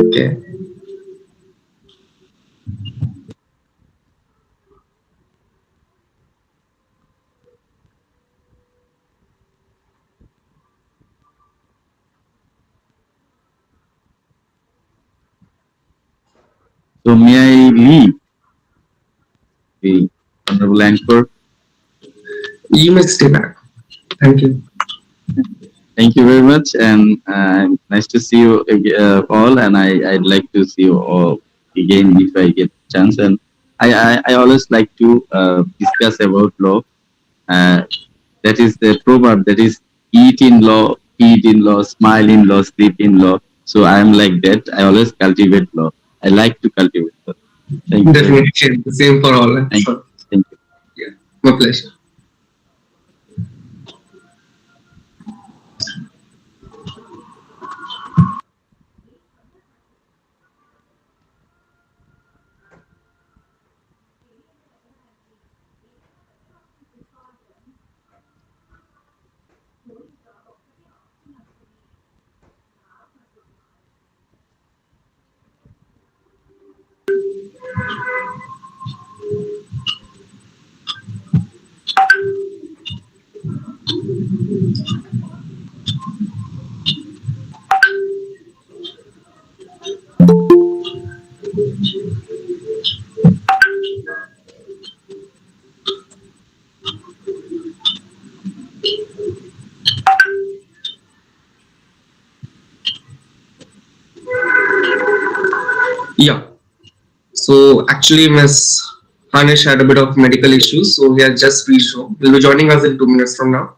S1: Okay.
S4: So may I leave the honorable anchor?
S1: You may stay back. Thank you.
S4: Thank you very much, and nice to see you all. And I'd like to see you all again if I get chance. And I always like to discuss about law. Uh, that is the proverb that is eat in law, eat in law, smile in law, sleep in law. So I am like that. I always cultivate law. I like to cultivate law. Thank you very much.
S1: Definitely. The same for all.
S4: Thank you.
S1: So,
S4: Thank you.
S1: yeah, my pleasure. Yeah. So actually, Miss Hanish had a bit of medical issues, so he has just reached home. He'll be joining us in 2 minutes from now.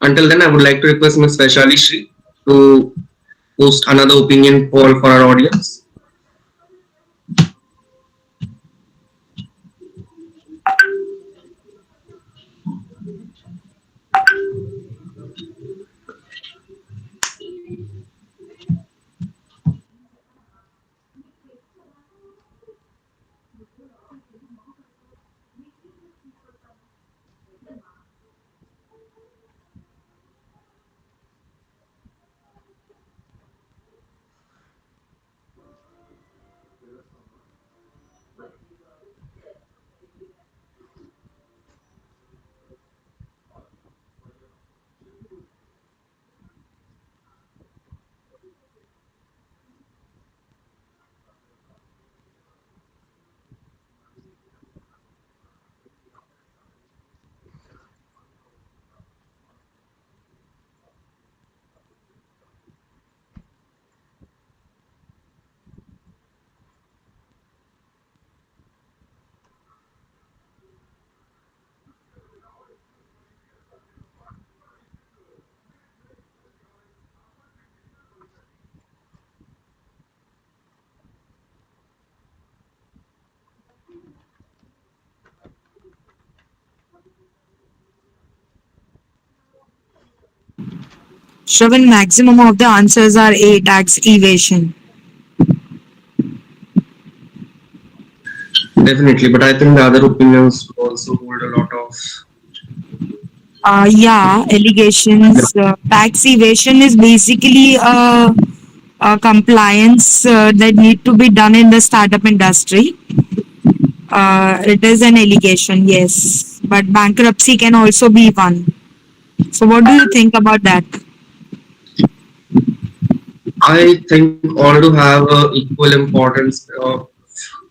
S1: Until then, I would like to request Miss Vaishali Shri to post another opinion poll for our audience.
S2: Shravan, maximum of the answers are A, tax evasion.
S1: Definitely, but I think the other opinions also hold a lot of.
S2: Yeah, allegations. Tax evasion is basically a compliance that need to be done in the startup industry. It is an allegation, yes, but bankruptcy can also be one. So, what do you think about that?
S1: I think all do have equal importance of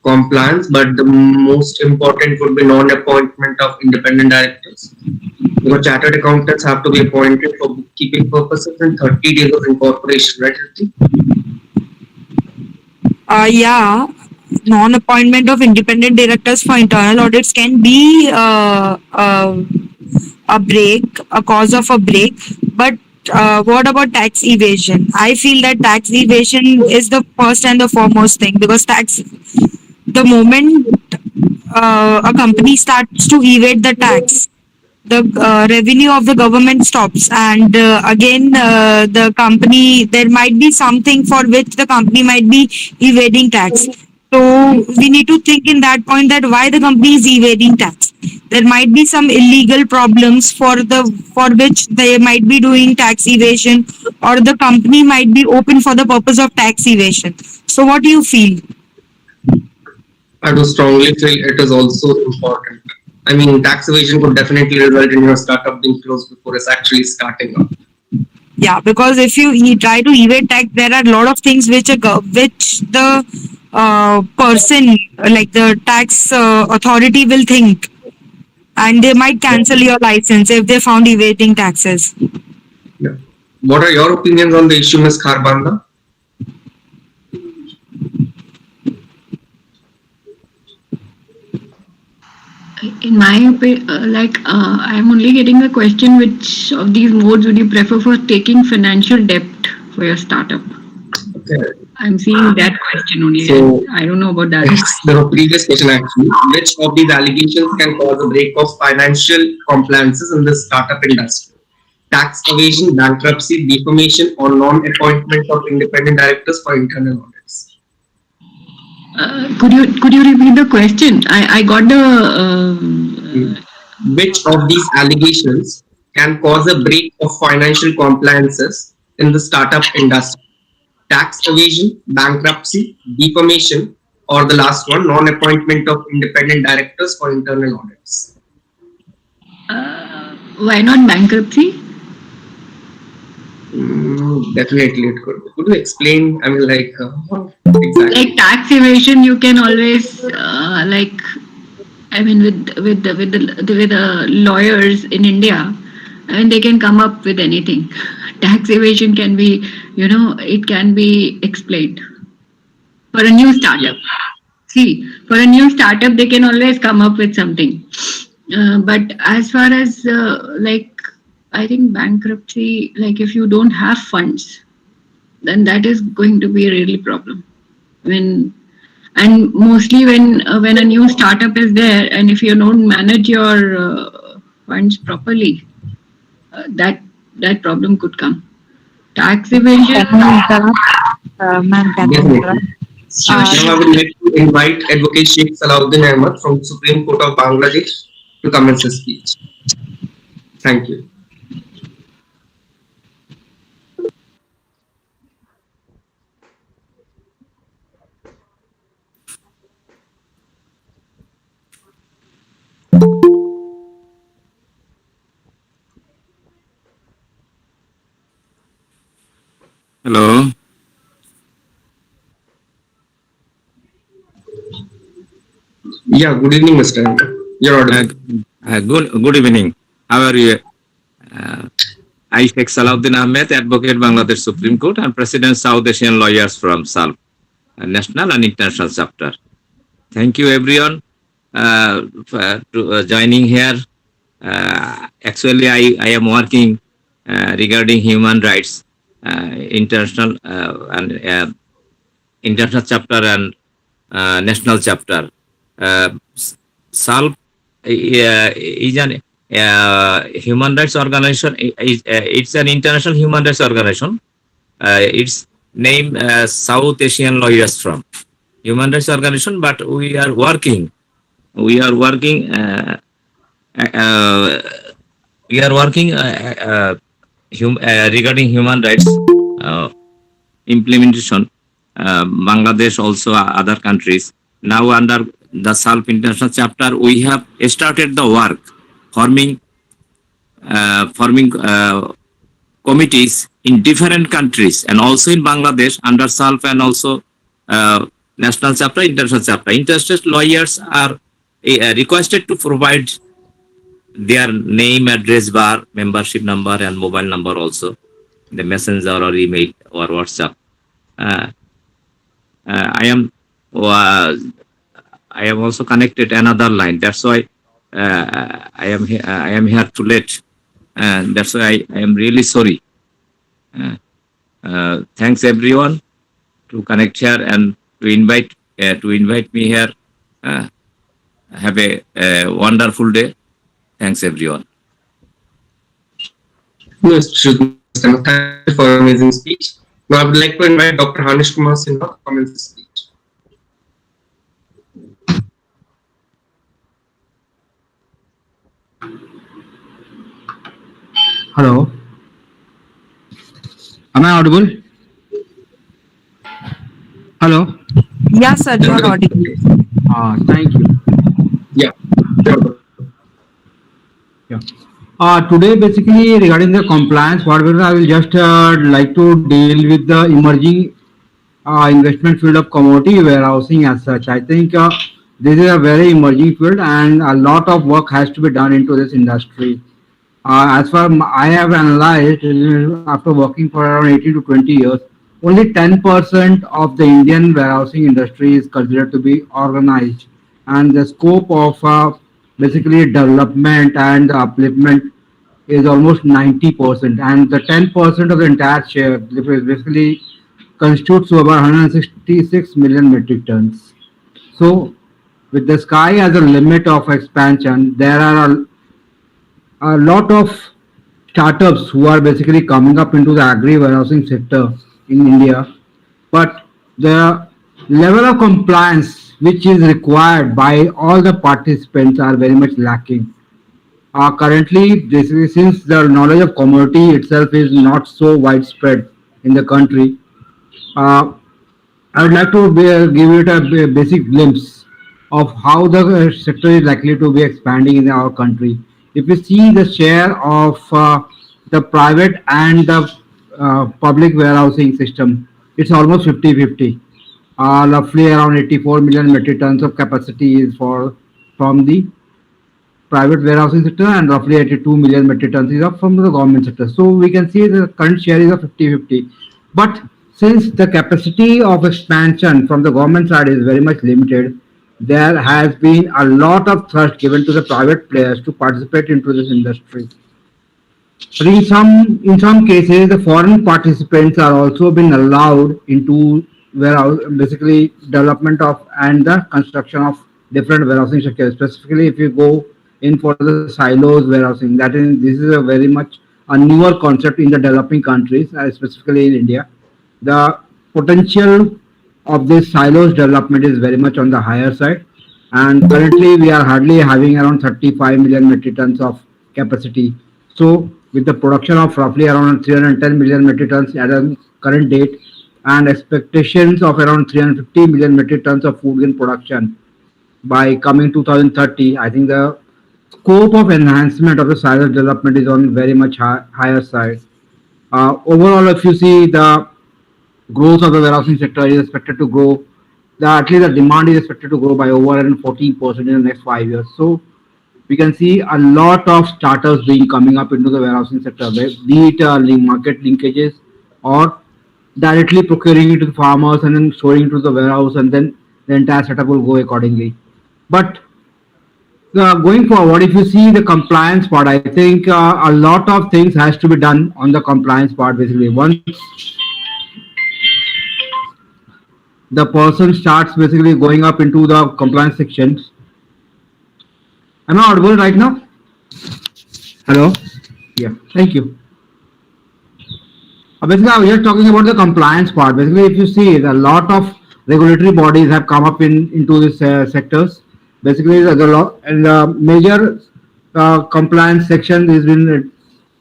S1: compliance, but the most important would be non-appointment of independent directors. Because chartered accountants have to be appointed for bookkeeping purposes in 30 days of incorporation, right? Ritik?
S2: Yeah, non-appointment of independent directors for internal audits can be a break, a cause of a break. But what about tax evasion? I feel that tax evasion is the first and the foremost thing, because the moment a company starts to evade the tax, the revenue of the government stops, and again the company, there might be something for which the company might be evading tax. So we need to think in that point, that why the company is evading tax. There might be some illegal problems for which they might be doing tax evasion, or the company might be open for the purpose of tax evasion. So what do you feel?
S1: I do strongly feel it is also important. I mean, tax evasion could definitely result in your startup being closed before it's actually starting up.
S2: Yeah, because if you try to evade tax, there are a lot of things which which the person, like the tax authority, will think, and they might cancel your license if they found evading taxes.
S1: Yeah. What are your opinions on the issue, Ms. Kharbanda?
S5: In my opinion, I'm only getting a question: which of these modes would you prefer for taking financial debt for your startup?
S1: Okay.
S5: I'm seeing that question only.
S1: So,
S5: I don't know about that.
S1: It's the previous question actually. Which of these allegations can cause a break of financial compliances in the startup industry? Tax evasion, bankruptcy, defamation, or non-appointment of independent directors for internal audits?
S5: Could you repeat the question? I got the.
S1: Which of these allegations can cause a break of financial compliances in the startup industry? Tax evasion, bankruptcy, defamation, or the last one, non-appointment of independent directors for internal audits?
S5: Why not bankruptcy?
S1: Definitely, it could. Could you explain? I mean, like, exactly.
S5: Like tax evasion, you can always I mean, with the lawyers in India, I mean, they can come up with anything. Tax evasion can be, it can be explained. For a new startup, see, for a new startup, they can always come up with something. But as far as I think bankruptcy, like if you don't have funds, then that is going to be a really problem. And mostly when a new startup is there, and if you don't manage your funds properly, that problem could come. Tax evasion.
S2: Ma'am, can I
S1: Definitely.
S2: interrupt?
S1: Now I would like to invite Advocate Sheikh Salahuddin Ahmed from Supreme Court of Bangladesh to commence his speech. Thank you.
S6: Hello.
S1: Yeah, good evening, Mr. Ahmed. You're audible.
S6: Good evening. How are you? I Sheikh Salahuddin Ahmed, Advocate Bangladesh Supreme Court and President South Asian Lawyers from SALF, National and International Chapter. Thank you everyone for joining here. Actually, I am working regarding human rights, international and international chapter and national chapter. SALF is an human rights organization. It's an international human rights organization. Its name South Asian Lawyers Forum, human rights organization. But we are working. We are working. We are working regarding human rights implementation. Bangladesh, also other countries. Now under the SALP International chapter, we have started the work forming committees in different countries and also in Bangladesh under SALP and also national chapter, international chapter. Interested lawyers are requested to provide their name, address bar, membership number, and mobile number also, the messenger or email or WhatsApp. I am also connected another line. That's why I am here too late, and that's why I am really sorry. Thanks everyone to connect here and to invite me here. Have a wonderful day. Thanks everyone.
S1: Yes, Shri, thank you for an amazing speech. Now I would like to invite Dr. Hanish Kumar Sinha to comment the speech.
S7: Hello. Am I audible? Hello.
S2: Yes, sir, you are audible.
S7: Thank you.
S1: Yeah.
S7: Today, basically, regarding the compliance, whatever I will just like to deal with the emerging investment field of commodity warehousing as such. I think this is a very emerging field and a lot of work has to be done into this industry. As far I have analyzed, after working for around 18 to 20 years, only 10% of the Indian warehousing industry is considered to be organized, and the scope of basically development and upliftment is almost 90%, and the 10% of the entire share basically constitutes to about 166 million metric tons. So, with the sky as a limit of expansion, there are a lot of startups who are basically coming up into the agri warehousing sector in India, but the level of compliance which is required by all the participants are very much lacking. Currently, since the knowledge of commodity itself is not so widespread in the country, uh, I would like to give it a basic glimpse of how the sector is likely to be expanding in our country. If you see the share of the private and the public warehousing system, it's almost 50-50. Roughly around 84 million metric tons of capacity is from the private warehousing sector, and roughly 82 million metric tons is from the government sector. So we can see the current share is of 50-50. But since the capacity of expansion from the government side is very much limited, there has been a lot of thrust given to the private players to participate into this industry. But in some cases, the foreign participants are also being allowed into warehouse, basically development of and the construction of different warehousing structures. Specifically, if you go in for the silos warehousing, this is a very much a newer concept in the developing countries, specifically in India. The potential of this silos development is very much on the higher side, and currently we are hardly having around 35 million metric tons of capacity. So with the production of roughly around 310 million metric tons at a current date and expectations of around 350 million metric tons of food grain production by coming 2030, I think the scope of enhancement of the silos development is on very much higher side. Overall, if you see the growth of the warehousing sector is expected to grow, at least the demand is expected to grow by over 14% in the next 5 years. So we can see a lot of startups being coming up into the warehousing sector, be it market linkages or directly procuring it to the farmers and then storing it to the warehouse, and then the entire setup will go accordingly. But going forward, if you see the compliance part, I think a lot of things has to be done on the compliance part. Basically, once the person starts basically going up into the compliance sections. Am I audible right now? Hello. Yeah. Thank you. Basically, I was just talking about the compliance part. Basically, if you see, a lot of regulatory bodies have come up in into these sectors. Basically, the law and the major compliance section is been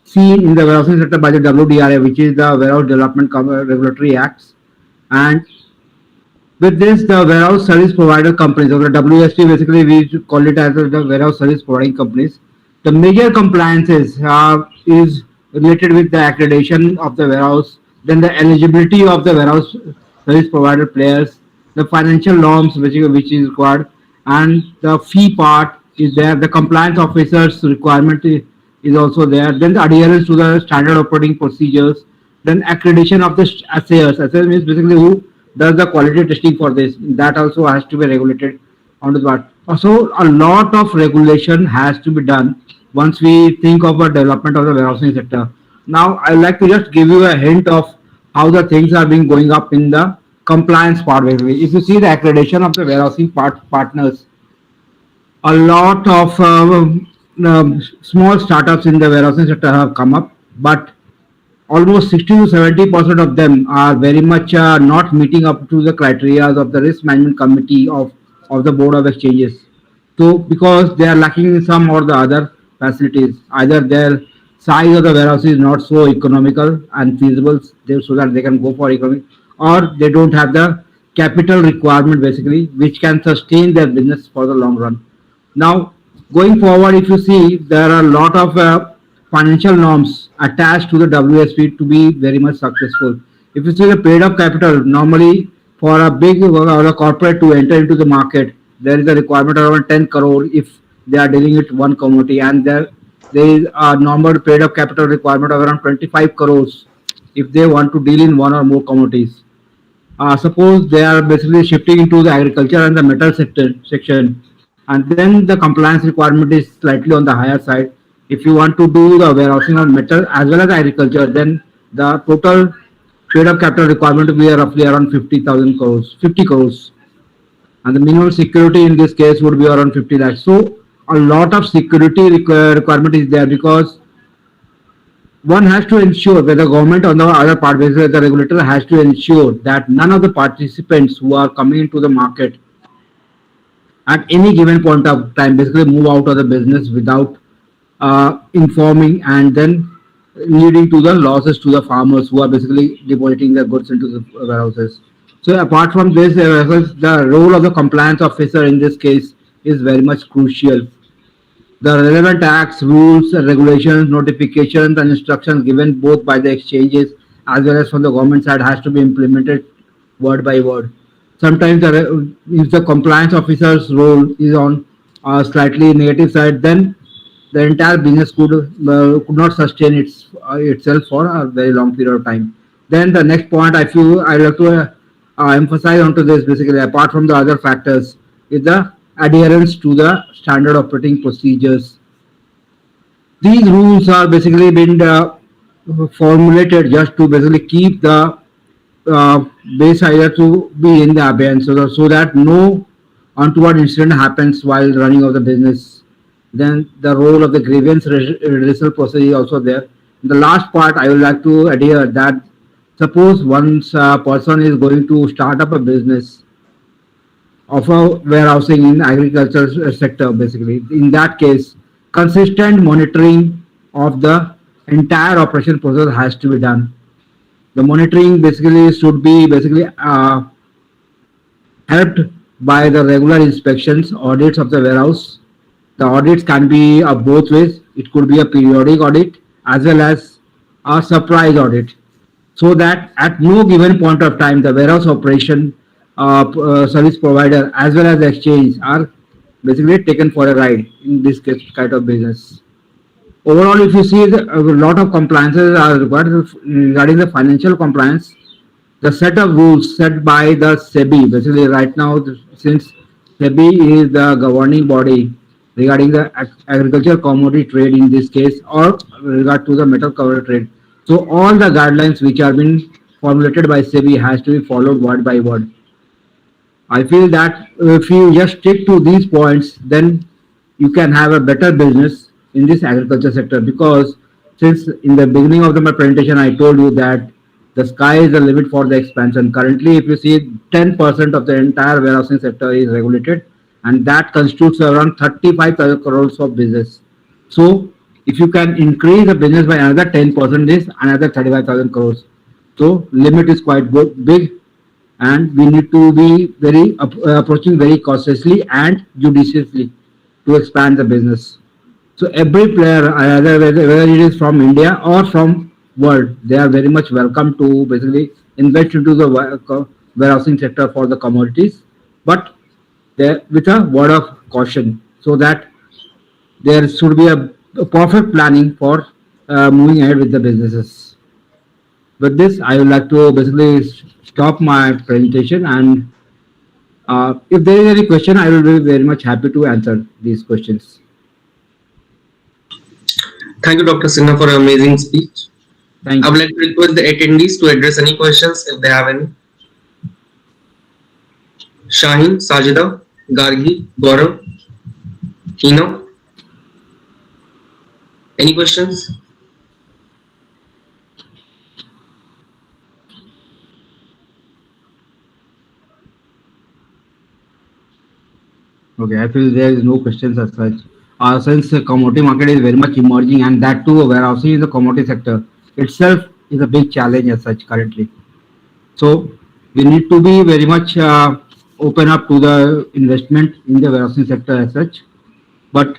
S7: seen in the warehousing sector by the WDRA, which is the Warehouse Development Regulatory Acts, and with this, the warehouse service provider companies, or the WSP, basically we call it as the warehouse service providing companies. The major compliances is related with the accreditation of the warehouse, then the eligibility of the warehouse service provider players, the financial norms which is required, and the fee part is there. The compliance officers requirement is also there. Then the adherence to the standard operating procedures. Then accreditation of the assayers. Assayers means basically who does the quality testing for this. That also has to be regulated on the part. So a lot of regulation has to be done once we think of a development of the warehousing sector. Now I would like to just give you a hint of how the things are being going up in the compliance part. Basically, if you see the accreditation of the warehousing partners, a lot of small startups in the warehousing sector have come up, but almost 60 to 70% of them are very much not meeting up to the criteria of the risk management committee of the board of exchanges. So because they are lacking in some or the other facilities, either their size of the warehouse is not so economical and feasible so that they can go for economic, or they don't have the capital requirement basically which can sustain their business for the long run. Now, going forward, if you see, there are a lot of financial norms attached to the WSP to be very much successful. If you see the paid up capital, normally for a big or a corporate to enter into the market, there is a requirement of around 10 crore if they are dealing with one commodity, and there is a normal paid up capital requirement of around 25 crores if they want to deal in one or more commodities. Suppose they are basically shifting into the agriculture and the metal sector section, and then the compliance requirement is slightly on the higher side. If you want to do the warehousing on metal as well as agriculture, then the total paid up capital requirement will be roughly around 50,000 crores, 50 crores, and the minimum security in this case would be around 50 lakhs. So a lot of security requirement is there, because one has to ensure that the government on the other part, basically the regulator has to ensure that none of the participants who are coming into the market at any given point of time basically move out of the business without informing, and then leading to the losses to the farmers who are basically depositing their goods into the warehouses. So apart from this, the role of the compliance officer in this case is very much crucial. The relevant acts, rules, regulations, notifications, and instructions given both by the exchanges as well as from the government side has to be implemented word by word. Sometimes if the compliance officer's role is on a slightly negative side, then the entire business could not sustain itself for a very long period of time. Then the next point I feel I like to emphasize onto this, basically apart from the other factors, is the adherence to the standard operating procedures. These rules are basically been formulated just to basically keep the base idea to be in the abeyance, so that no untoward incident happens while running of the business. Then the role of the grievance redressal process is also there. The last part I would like to adhere that suppose once a person is going to start up a business of a warehousing in agriculture sector, basically in that case, consistent monitoring of the entire operation process has to be done. The monitoring basically should be helped by the regular inspections, audits of the warehouse. The audits can be of both ways. It could be a periodic audit as well as a surprise audit, so that at no given point of time the warehouse operation service provider as well as the exchange are basically taken for a ride in this kind of business. Overall, if you see, a lot of compliances are required regarding the financial compliance. The set of rules set by the SEBI, basically right now, since SEBI is the governing body regarding the agriculture commodity trade in this case, or regard to the metal cover trade. So all the guidelines which are being formulated by SEBI has to be followed word by word. I feel that if you just stick to these points, then you can have a better business in this agriculture sector, because since in the beginning of my presentation I told you that the sky is the limit for the expansion. Currently, if you see, 10% of the entire warehousing sector is regulated, and that constitutes around 35,000 crores of business. So, if you can increase the business by another 10%, is another 35,000 crores. So, limit is quite good, big, and we need to be very approaching very cautiously and judiciously to expand the business. So every player, either whether it is from India or from world, they are very much welcome to basically invest into the warehousing sector for the commodities, but with a word of caution, so that there should be a perfect planning for moving ahead with the businesses. With this, I would like to basically stop my presentation, and if there is any question, I will be very much happy to answer these questions.
S1: Thank you, Dr. Sinha, for an amazing speech.
S7: Thank
S1: I
S7: you.
S1: would like to request the attendees to address any questions if they have any. Shaheen, Sajida, Gargi, Gaurav, Hina. Any questions?
S7: Okay, I feel there is no questions as such. Since the commodity market is very much emerging, and that too warehousing in the commodity sector itself is a big challenge as such currently. So we need to be very much open up to the investment in the warehousing sector as such. But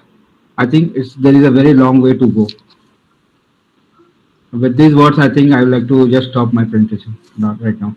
S7: I think there is a very long way to go. With these words, I think I would like to just stop my presentation right now.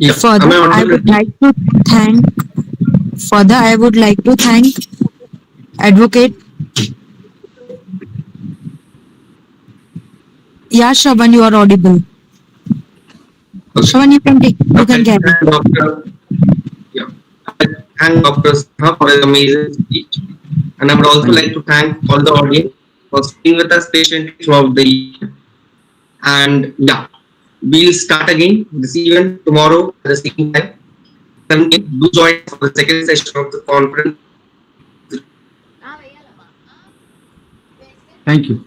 S1: Yeah.
S2: Further,
S1: Am I
S2: I
S1: audible?
S2: would like to thank. Further, I would like to thank Advocate. Yeah, Shravan, you are audible.
S1: Okay.
S2: Shravan, you can
S1: Okay.
S2: carry.
S1: Thank Dr. Yeah. Thank Dr. Sinha for his amazing speech. And I would also
S7: Thank
S1: like
S7: you.
S1: to thank all the audience for staying with us patiently throughout the year. And yeah, we'll start again this event tomorrow at the same time. 7 a.m. Do join for the second session of the conference.
S7: Thank you.